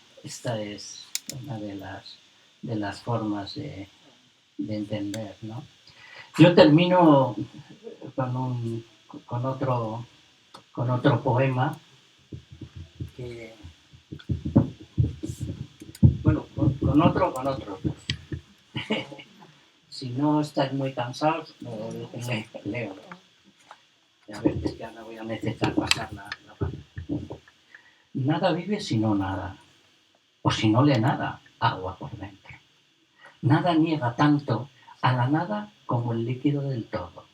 es una de las formas de entender, ¿no? Yo termino con otro poema que, bueno, con otro. Si no estáis muy cansados, leo. A ver, es que ahora voy a necesitar pasar la página. Nada vive si no nada, o si no le nada, agua por dentro. Nada niega tanto a la nada como el líquido del todo.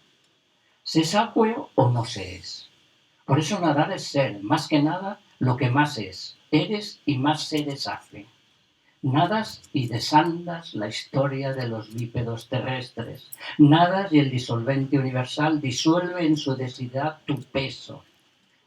Se es acueo o no se es. Por eso nadar es ser, más que nada, lo que más es. Eres y más seres hace. Nadas y desandas la historia de los bípedos terrestres. Nadas y el disolvente universal disuelve en su densidad tu peso.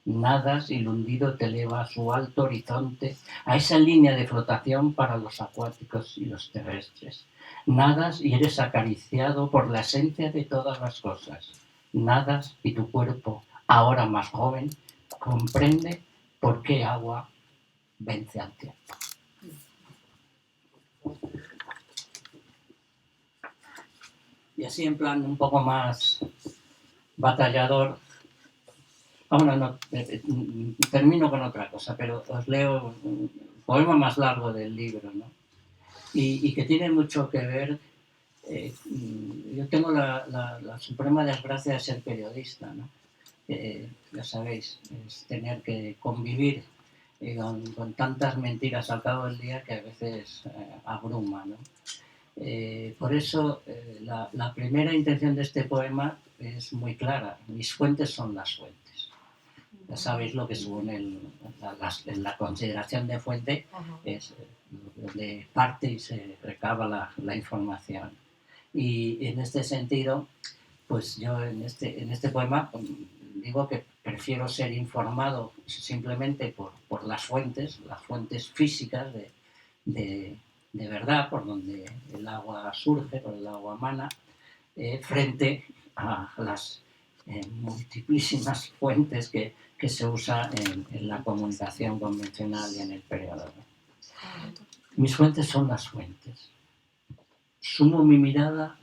Nadas y el hundido te eleva a su alto horizonte, a esa línea de flotación para los acuáticos y los terrestres. Nadas y eres acariciado por la esencia de todas las cosas. Nadas y tu cuerpo, ahora más joven, comprende por qué agua vence al tiempo. Y así en plan un poco más batallador. Termino con otra cosa, pero os leo un poema más largo del libro, ¿no? Y que tiene mucho que ver. Yo tengo la suprema desgracia de ser periodista, ¿no? Ya sabéis, es tener que convivir con tantas mentiras al cabo del día que a veces abruma, ¿no? Por eso la primera intención de este poema es muy clara. Mis fuentes son las fuentes. Ya sabéis lo que supone la consideración de fuente, es donde parte y se recaba la información. Y en este sentido, pues yo en este poema digo que prefiero ser informado simplemente por las fuentes físicas de verdad, por donde el agua surge, por el agua mana, frente a las multiplísimas fuentes que se usa en la comunicación convencional y en el periódico. Mis fuentes son las fuentes. Sumo mi mirada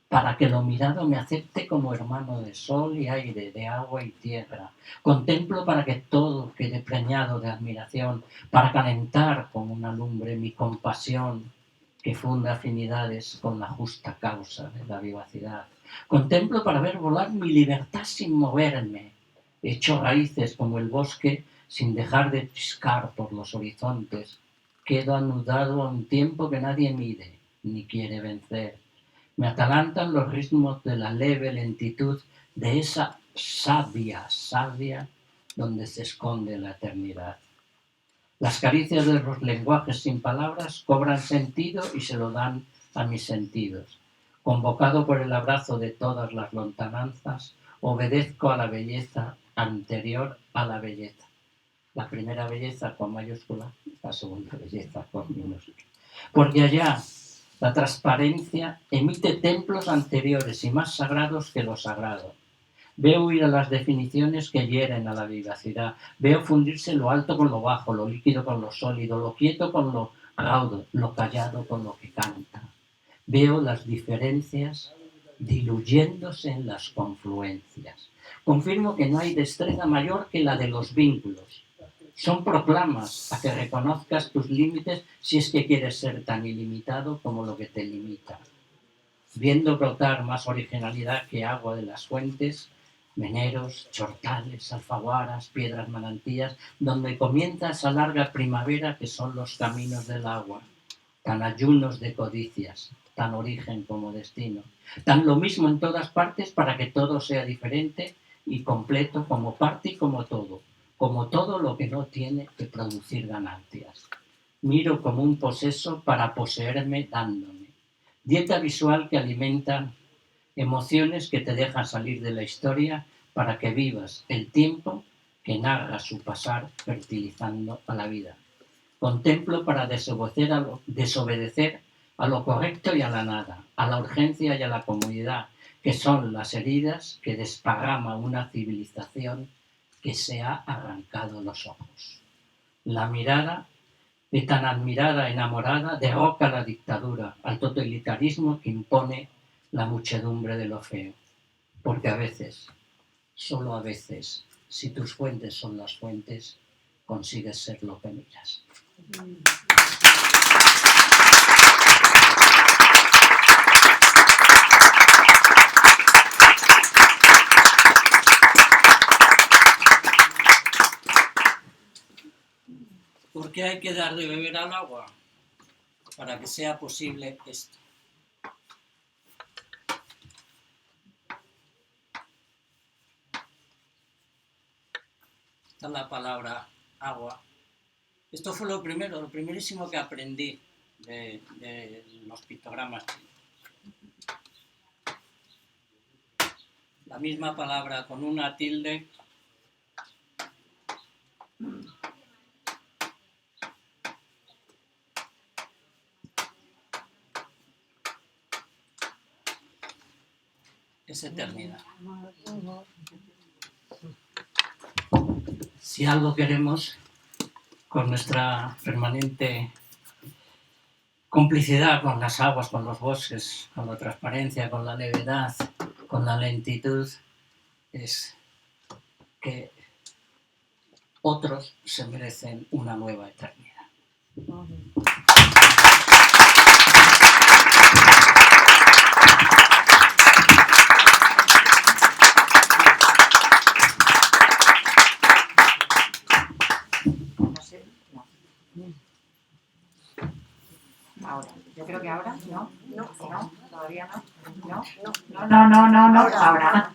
para que lo mirado me acepte como hermano de sol y aire, de agua y tierra. Contemplo para que todo quede preñado de admiración, para calentar como una lumbre mi compasión que funda afinidades con la justa causa de la vivacidad. Contemplo para ver volar mi libertad sin moverme, hecho raíces como el bosque sin dejar de triscar por los horizontes. Quedo anudado a un tiempo que nadie mide, ni quiere vencer. Me atalantan los ritmos de la leve lentitud de esa savia donde se esconde la eternidad. Las caricias de los lenguajes sin palabras cobran sentido y se lo dan a mis sentidos. Convocado por el abrazo de todas las lontananzas, obedezco a la belleza anterior a la belleza. La primera belleza con mayúscula, la segunda belleza con minúscula. Porque allá la transparencia emite templos anteriores y más sagrados que lo sagrado. Veo huir a las definiciones que hieren a la vivacidad. Veo fundirse lo alto con lo bajo, lo líquido con lo sólido, lo quieto con lo raudo, lo callado con lo que canta. Veo las diferencias diluyéndose en las confluencias. Confirmo que no hay destreza mayor que la de los vínculos. Son proclamas a que reconozcas tus límites si es que quieres ser tan ilimitado como lo que te limita. Viendo brotar más originalidad que agua de las fuentes, meneros, chortales, alfaguaras, piedras manantías, donde comienza esa larga primavera que son los caminos del agua, tan ayunos de codicias, tan origen como destino, tan lo mismo en todas partes para que todo sea diferente y completo como parte y como todo lo que no tiene que producir ganancias. Miro como un poseso para poseerme dándome. Dieta visual que alimenta emociones que te dejan salir de la historia para que vivas el tiempo que narra su pasar fertilizando a la vida. Contemplo para desobedecer a lo correcto y a la nada, a la urgencia y a la comodidad, que son las heridas que desparrama una civilización que se ha arrancado los ojos. La mirada de tan admirada enamorada derroca la dictadura, al totalitarismo que impone la muchedumbre de lo feo. Porque a veces, solo a veces, si tus fuentes son las fuentes, consigues ser lo que miras. ¿Por qué hay que dar de beber al agua? Para que sea posible esto. Esta es la palabra agua. Esto fue lo primerísimo que aprendí de los pictogramas. La misma palabra con una tilde. Es eternidad. Si algo queremos, con nuestra permanente complicidad con las aguas, con los bosques, con la transparencia, con la levedad, con la lentitud, es que otros se merecen una nueva eternidad. Ahora, yo creo que ahora, ¿no? No, ¿No? ¿Todavía no? No. Ahora.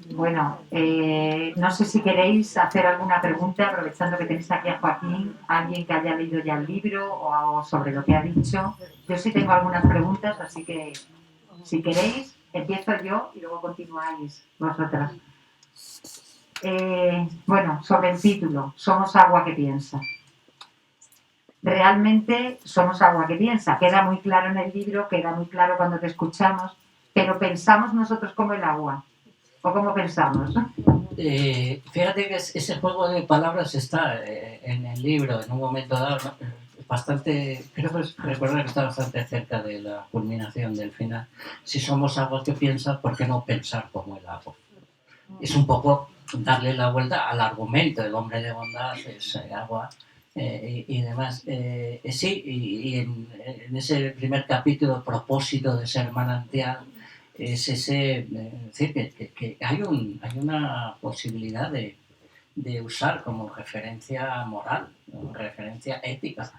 Bueno, no sé si queréis hacer alguna pregunta, aprovechando que tenéis aquí a Joaquín, alguien que haya leído ya el libro o sobre lo que ha dicho. Yo sí tengo algunas preguntas, así que si queréis, empiezo yo y luego continuáis vosotras. Bueno, sobre el título, Somos agua que piensa. Realmente somos agua que piensa, queda muy claro en el libro, queda muy claro cuando te escuchamos, pero ¿pensamos nosotros como el agua? ¿O cómo pensamos? Fíjate que ese juego de palabras está en el libro en un momento dado, ¿no? Bastante, creo que recuerdo que está bastante cerca de la culminación del final. Si somos agua que piensa, ¿por qué no pensar como el agua? Es un poco darle la vuelta al argumento, el hombre de bondad es agua y demás. Sí, y en ese primer capítulo, propósito de ser manantial, es ese, decir, que hay una posibilidad de usar como referencia moral, como referencia ética,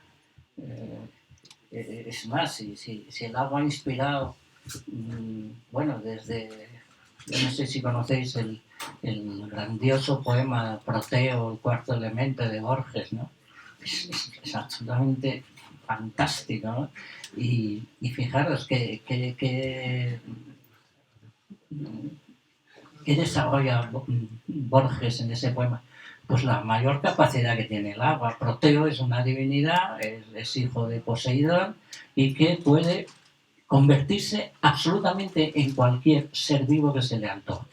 Es más, si el agua ha inspirado, bueno, desde, yo no sé si conocéis el grandioso poema Proteo, el cuarto elemento de Borges, ¿no? Es absolutamente fantástico, ¿no? Y fijaros que desarrolla Borges en ese poema. Pues la mayor capacidad que tiene el agua. Proteo es una divinidad, es hijo de Poseidón y que puede convertirse absolutamente en cualquier ser vivo que se le antoje.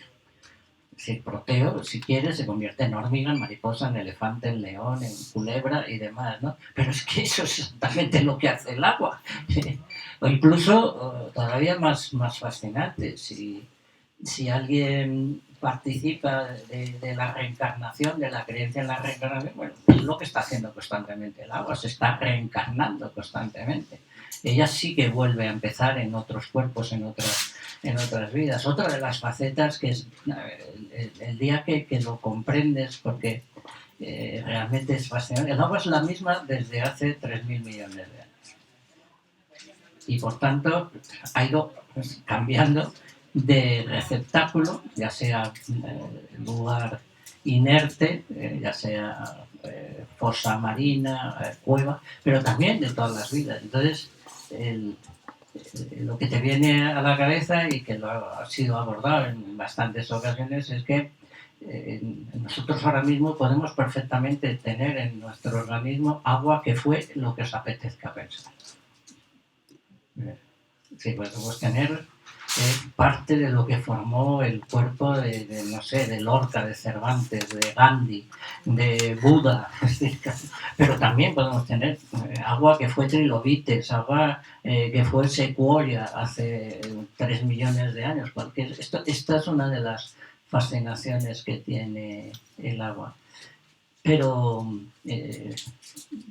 Si Proteo, si quiere, se convierte en hormiga, en mariposa, en elefante, en león, en culebra y demás, ¿no? Pero es que eso es exactamente lo que hace el agua. O incluso, todavía más fascinante, si alguien participa de la reencarnación, de la creencia en la reencarnación, bueno, es lo que está haciendo constantemente el agua, se está reencarnando constantemente. Ella sí que vuelve a empezar en otros cuerpos, en otras vidas. Otra de las facetas que es el día que lo comprendes, porque realmente es fascinante. El agua es la misma desde hace 3.000 millones de años. Y por tanto ha ido cambiando de receptáculo, ya sea lugar inerte, ya sea fosa marina, cueva, pero también de todas las vidas. Entonces, lo que te viene a la cabeza y que lo ha sido abordado en bastantes ocasiones es que nosotros ahora mismo podemos perfectamente tener en nuestro organismo agua que fue lo que os apetezca pensar. Sí, podemos tener parte de lo que formó el cuerpo de no sé, de Lorca, de Cervantes, de Gandhi, de Buda, pero también podemos tener agua que fue trilobites, agua que fue secuoya hace 3 millones de años. Esta es una de las fascinaciones que tiene el agua. Pero,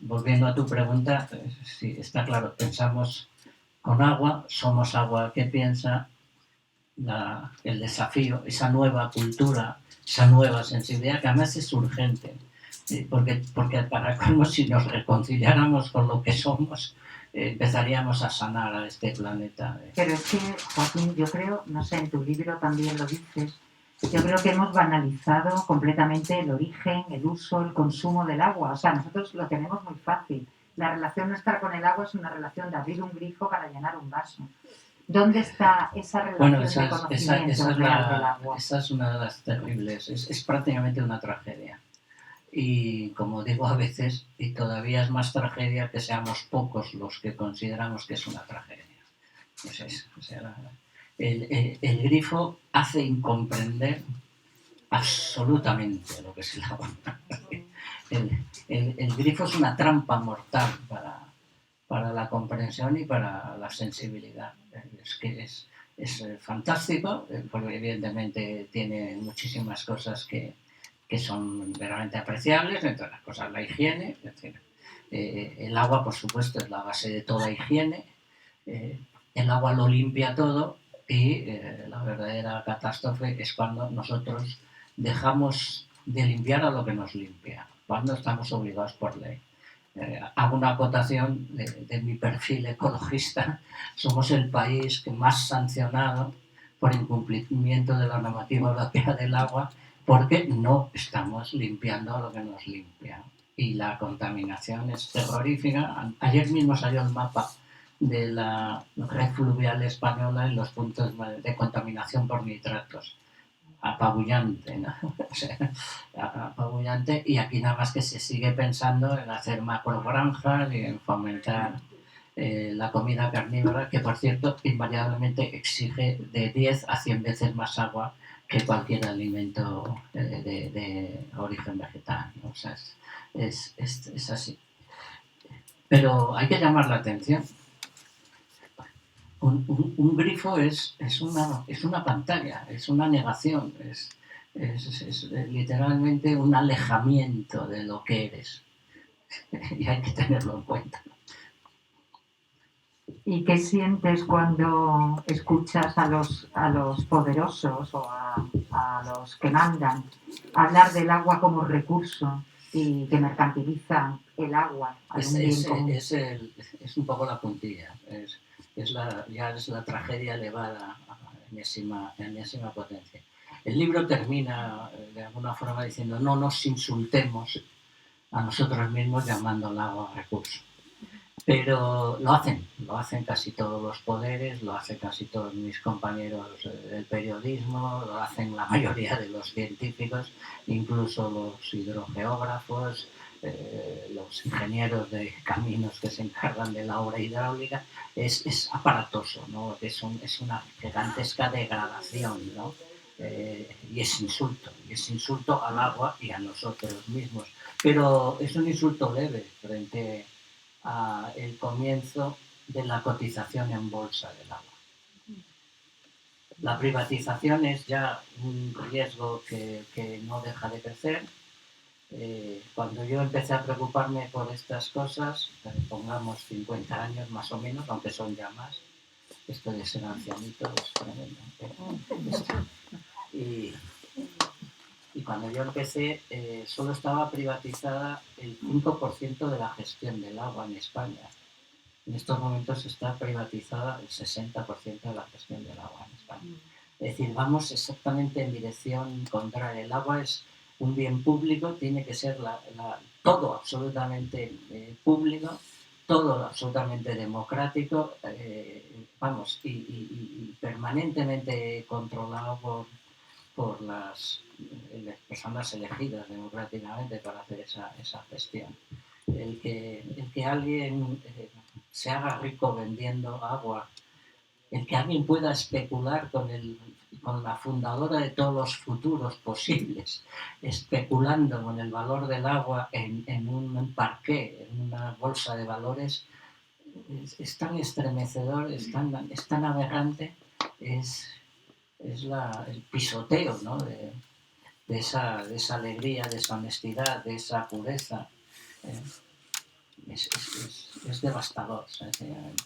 volviendo a tu pregunta, sí, está claro, pensamos con agua, somos agua que piensa, el desafío, esa nueva cultura, esa nueva sensibilidad, que además es urgente, porque para cómo si nos reconciliáramos con lo que somos, empezaríamos a sanar a este planeta. Pero es que, Joaquín, yo creo, no sé, en tu libro también lo dices, yo creo que hemos banalizado completamente el origen, el uso, el consumo del agua. O sea, nosotros lo tenemos muy fácil. La relación nuestra con el agua es una relación de abrir un grifo para llenar un vaso. ¿Dónde está esa relación de conocimiento real del agua? Esa es una de las terribles. Es prácticamente una tragedia. Y como digo a veces, y todavía es más tragedia que seamos pocos los que consideramos que es una tragedia. Es eso. O sea, el grifo hace incomprender absolutamente lo que es el agua. El grifo es una trampa mortal para la comprensión y para la sensibilidad. Es que es fantástico, porque evidentemente tiene muchísimas cosas que son verdaderamente apreciables, entre las cosas la higiene, es decir, el agua por supuesto es la base de toda higiene, el agua lo limpia todo y la verdadera catástrofe es cuando nosotros dejamos de limpiar a lo que nos limpia, cuando estamos obligados por ley. Hago una acotación de mi perfil ecologista. Somos el país que más sancionado por incumplimiento de la normativa europea del agua, porque no estamos limpiando lo que nos limpia. Y la contaminación es terrorífica. Ayer mismo salió el mapa de la red fluvial española en los puntos de contaminación por nitratos. Apabullante, ¿no? O sea, apabullante, y aquí nada más que se sigue pensando en hacer macrogranjas y en fomentar la comida carnívora, que por cierto invariablemente exige de 10 a 100 veces más agua que cualquier alimento de origen vegetal, ¿no? O sea, es así. Pero hay que llamar la atención. Un grifo es una pantalla, es una negación, es literalmente un alejamiento de lo que eres. Y hay que tenerlo en cuenta. ¿Y qué sientes cuando escuchas a los poderosos o a los que mandan hablar del agua como recurso y que mercantilizan el agua a un bien común. Es un poco la puntilla, ya es la tragedia elevada a enésima potencia. El libro termina de alguna forma diciendo no nos insultemos a nosotros mismos llamando al agua recurso. Pero lo hacen casi todos los poderes, lo hacen casi todos mis compañeros del periodismo, lo hacen la mayoría de los científicos, incluso los hidrogeógrafos, los ingenieros de caminos que se encargan de la obra hidráulica. Es aparatoso, ¿no? Es una gigantesca degradación, ¿no? Y es insulto al agua y a nosotros mismos. Pero es un insulto leve frente a el comienzo de la cotización en bolsa del agua. La privatización es ya un riesgo que no deja de crecer. Cuando yo empecé a preocuparme por estas cosas, pongamos 50 años más o menos, aunque son ya más, esto de ser ancianito es tremendo. Y cuando yo empecé, solo estaba privatizada el 5% de la gestión del agua en España. En estos momentos está privatizada el 60% de la gestión del agua en España. Es decir, vamos exactamente en dirección contraria. El agua es un bien público, tiene que ser todo absolutamente público, todo absolutamente democrático, y permanentemente controlado por las personas elegidas democráticamente para hacer esa gestión. El que alguien se haga rico vendiendo agua, el que alguien pueda especular con la fundadora de todos los futuros posibles, especulando con el valor del agua en un parqué, en una bolsa de valores, es tan estremecedor, es tan aberrante, es el pisoteo, ¿no? de esa alegría, de esa honestidad, de esa pureza. Es devastador, sencillamente.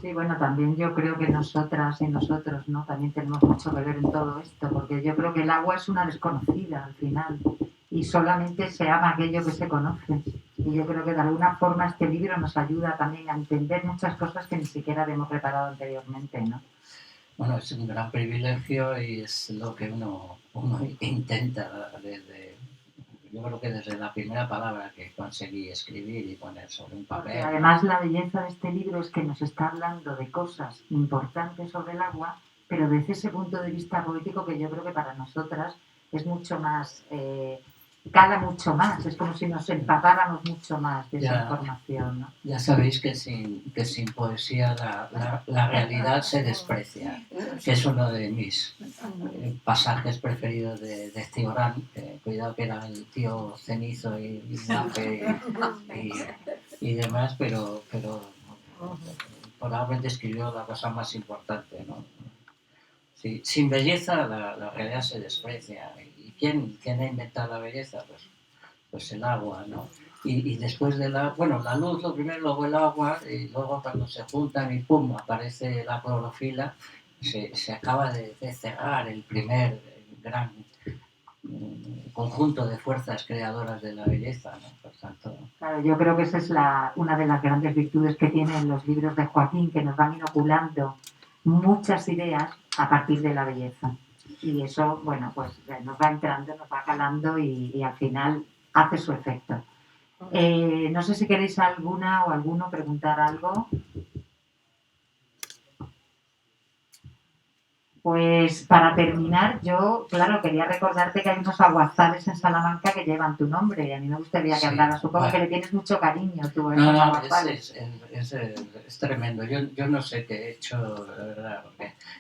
Sí, bueno, también yo creo que nosotras y nosotros, ¿no? También tenemos mucho que ver en todo esto, porque yo creo que el agua es una desconocida al final y solamente se ama aquello que se conoce. Y yo creo que de alguna forma este libro nos ayuda también a entender muchas cosas que ni siquiera habíamos preparado anteriormente, ¿no? Bueno, es un gran privilegio y es lo que uno intenta yo creo que desde la primera palabra que conseguí escribir y poner sobre un papel. Porque además la belleza de este libro es que nos está hablando de cosas importantes sobre el agua, pero desde ese punto de vista poético que yo creo que para nosotras es mucho más, cala mucho más, es como si nos empapáramos mucho más de esa información, ¿no? Ya sabéis que sin poesía la realidad se desprecia, que es uno de mis pasajes preferidos de Cioran, cuidado que era el tío cenizo y nafe y demás, pero probablemente escribió la cosa más importante, ¿no? Sí, sin belleza la realidad se desprecia. ¿Y quién ha inventado la belleza? Pues el agua, ¿no? Y después de la luz, lo primero, luego el agua, y luego cuando se juntan y pum, aparece la clorofila, se acaba de cerrar el primer gran conjunto de fuerzas creadoras de la belleza, ¿no? Por tanto... Claro, yo creo que esa es una de las grandes virtudes que tienen los libros de Joaquín, que nos van inoculando muchas ideas a partir de la belleza. Y eso, bueno, pues nos va entrando, nos va calando y al final hace su efecto. No sé si queréis alguna o alguno preguntar algo. Pues para terminar, yo, claro, quería recordarte que hay unos aguazares en Salamanca que llevan tu nombre y a mí me gustaría que hablaras. Supongo que le tienes mucho cariño tú a esos aguazares. Es tremendo. Yo no sé qué he hecho, la verdad.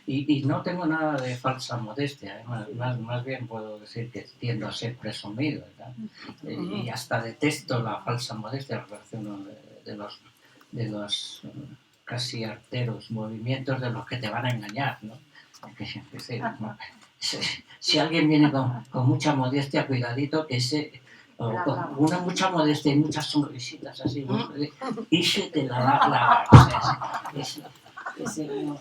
Y no tengo nada de falsa modestia. Más bien puedo decir que tiendo a ser presumido, ¿verdad? Y hasta detesto la falsa modestia. Me parece uno de los casi arteros movimientos de los que te van a engañar, ¿no? Si alguien viene con mucha modestia, cuidadito, que con una mucha modestia y muchas sonrisitas así, y se te la va a clavar. Sí, no.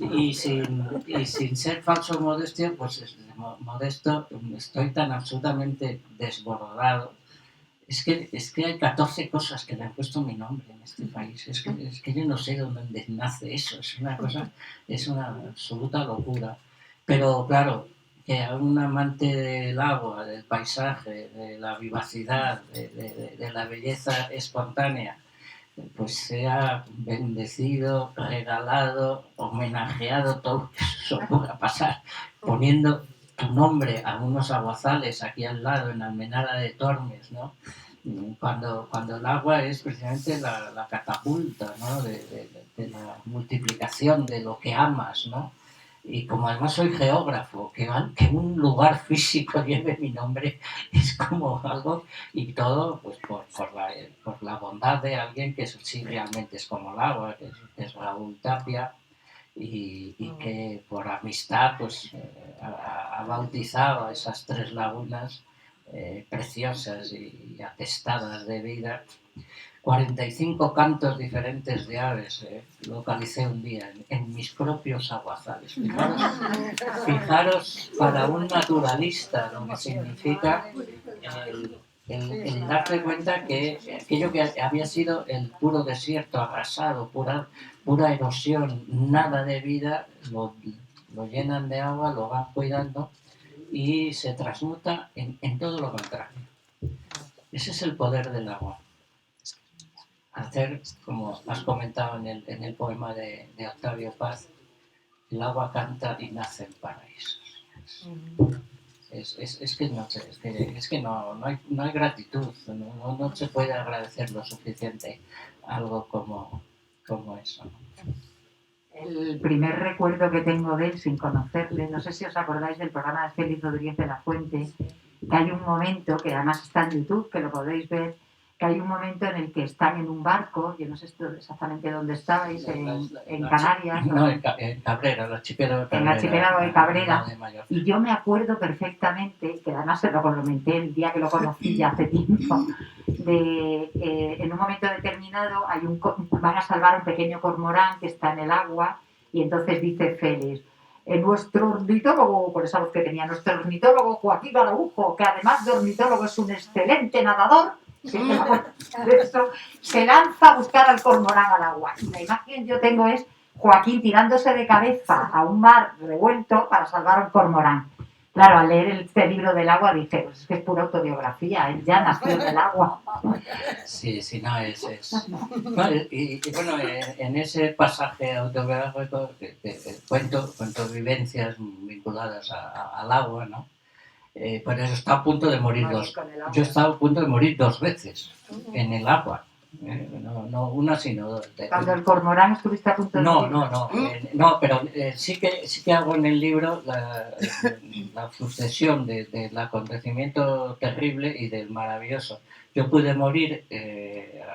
Y sin ser falso modestia, pues modesto, estoy tan absolutamente desbordado. Es que hay 14 cosas que le han puesto mi nombre en este país. Es que yo no sé de dónde nace eso. Es una absoluta locura. Pero claro, que a un amante del agua, del paisaje, de la vivacidad, de la belleza espontánea, pues sea bendecido, regalado, homenajeado, todo lo que eso pueda pasar, poniendo tu nombre a unos aguazales aquí al lado, en Almenara de Tormes, ¿no? Cuando el agua es precisamente la catapulta, ¿no? de la multiplicación de lo que amas, ¿no? Y como además soy geógrafo, que un lugar físico lleve mi nombre es como algo, y todo pues por la bondad de alguien que sí realmente es como el agua, que es Raúl Tapia, y que por amistad pues ha bautizado a esas 3 lagunas preciosas y atestadas de vida. 45 cantos diferentes de aves localicé un día en mis propios aguazales. Fijaros para un naturalista lo que significa el darte cuenta que aquello que había sido el puro desierto, arrasado, pura erosión, nada de vida, lo llenan de agua, lo van cuidando y se transmuta en todo lo contrario. Ese es el poder del agua. Hacer, como has comentado en el poema de Octavio Paz, el agua canta y nace en paraísos. Es que no sé, es que no hay gratitud, no se puede agradecer lo suficiente algo como eso. El primer recuerdo que tengo de él, sin conocerle, no sé si os acordáis del programa de Félix Rodríguez de la Fuente, que hay un momento, que además está en YouTube, que lo podéis ver, que hay un momento en el que están en un barco, yo no sé exactamente dónde estabais, en Canarias. No, en Cabrera, el archipiélago de Cabrera. En el archipiélago de Cabrera. Y yo me acuerdo perfectamente, que además se lo comenté el día que lo conocí ya hace tiempo, en un momento determinado van a salvar a un pequeño cormorán que está en el agua, y entonces dice Félix, nuestro ornitólogo, por esa voz que tenía, nuestro ornitólogo Joaquín Araujo, que además de ornitólogo es un excelente nadador, se lanza a buscar al cormorán al agua. Y la imagen que yo tengo es Joaquín tirándose de cabeza a un mar revuelto para salvar a un cormorán. Claro, al leer este libro del agua dije, pues es que es pura autobiografía, él ya nació en el agua. Sí, no, no, y bueno, en ese pasaje autobiográfico cuento vivencias vinculadas al agua, ¿no? Pero yo estaba a punto de morir Yo estaba a punto de morir 2 veces en el agua. No una sino 2. Cuando el cormorán estuviste a punto de morir. No, pero sí que hago en el libro la sucesión del acontecimiento terrible y del maravilloso. Yo pude morir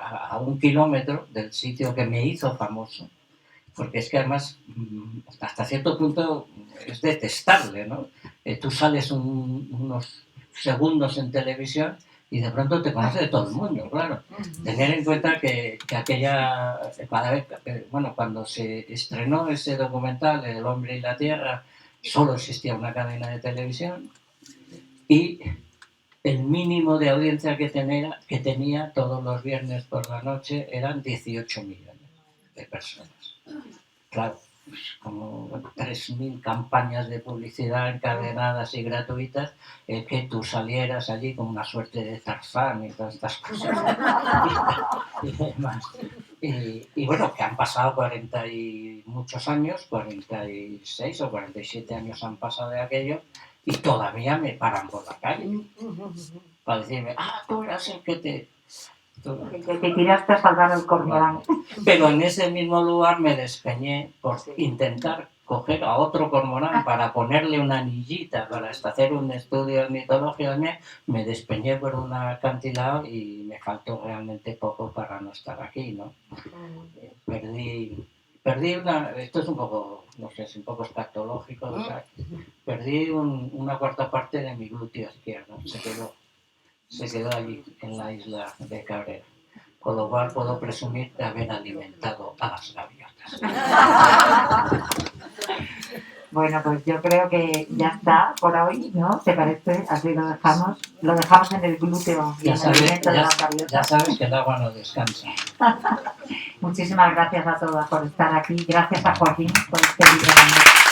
a 1 kilómetro del sitio que me hizo famoso, porque es que además hasta cierto punto es detestable, ¿no? Tú sales unos segundos en televisión y de pronto te conoce de todo el mundo, claro. Tener en cuenta que cuando se estrenó ese documental, El hombre y la tierra, solo existía una cadena de televisión y el mínimo de audiencia que tenía todos los viernes por la noche eran 18 millones de personas. Claro, como 3.000 campañas de publicidad encadenadas y gratuitas, que tú salieras allí como una suerte de Tarzán y todas estas cosas. y demás. Y bueno, que han pasado 40 y muchos años, 46 o 47 años han pasado de aquello, y todavía me paran por la calle para decirme, tú eras el que te tiraste a salvar al cormorán. Pero en ese mismo lugar me despeñé por intentar coger a otro cormorán para ponerle una anillita para hacer un estudio ornitológico. Me despeñé por un acantilado y me faltó realmente poco para no estar aquí, ¿no? Perdí esto es un poco, no sé, es un poco escatológico, o sea, perdí una 1/4 parte de mi glúteo izquierdo, se quedó allí en la isla de Cabrera. con lo cual puedo presumir de haber alimentado a las gaviotas. Bueno, pues yo creo que ya está por hoy, ¿no? ¿Te parece? Así lo dejamos en el glúteo y en el alimento de las Ya gaviotas. sabes que el agua no descansa. Muchísimas gracias a todas por estar aquí. Gracias a Joaquín por este libro también.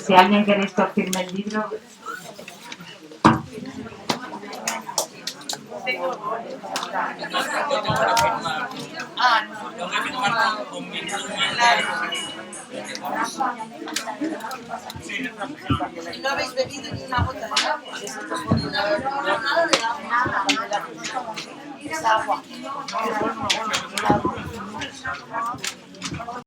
Si alguien queréis que os firme el libro, No habéis bebido ni una gota de agua. Nada de agua. Es agua.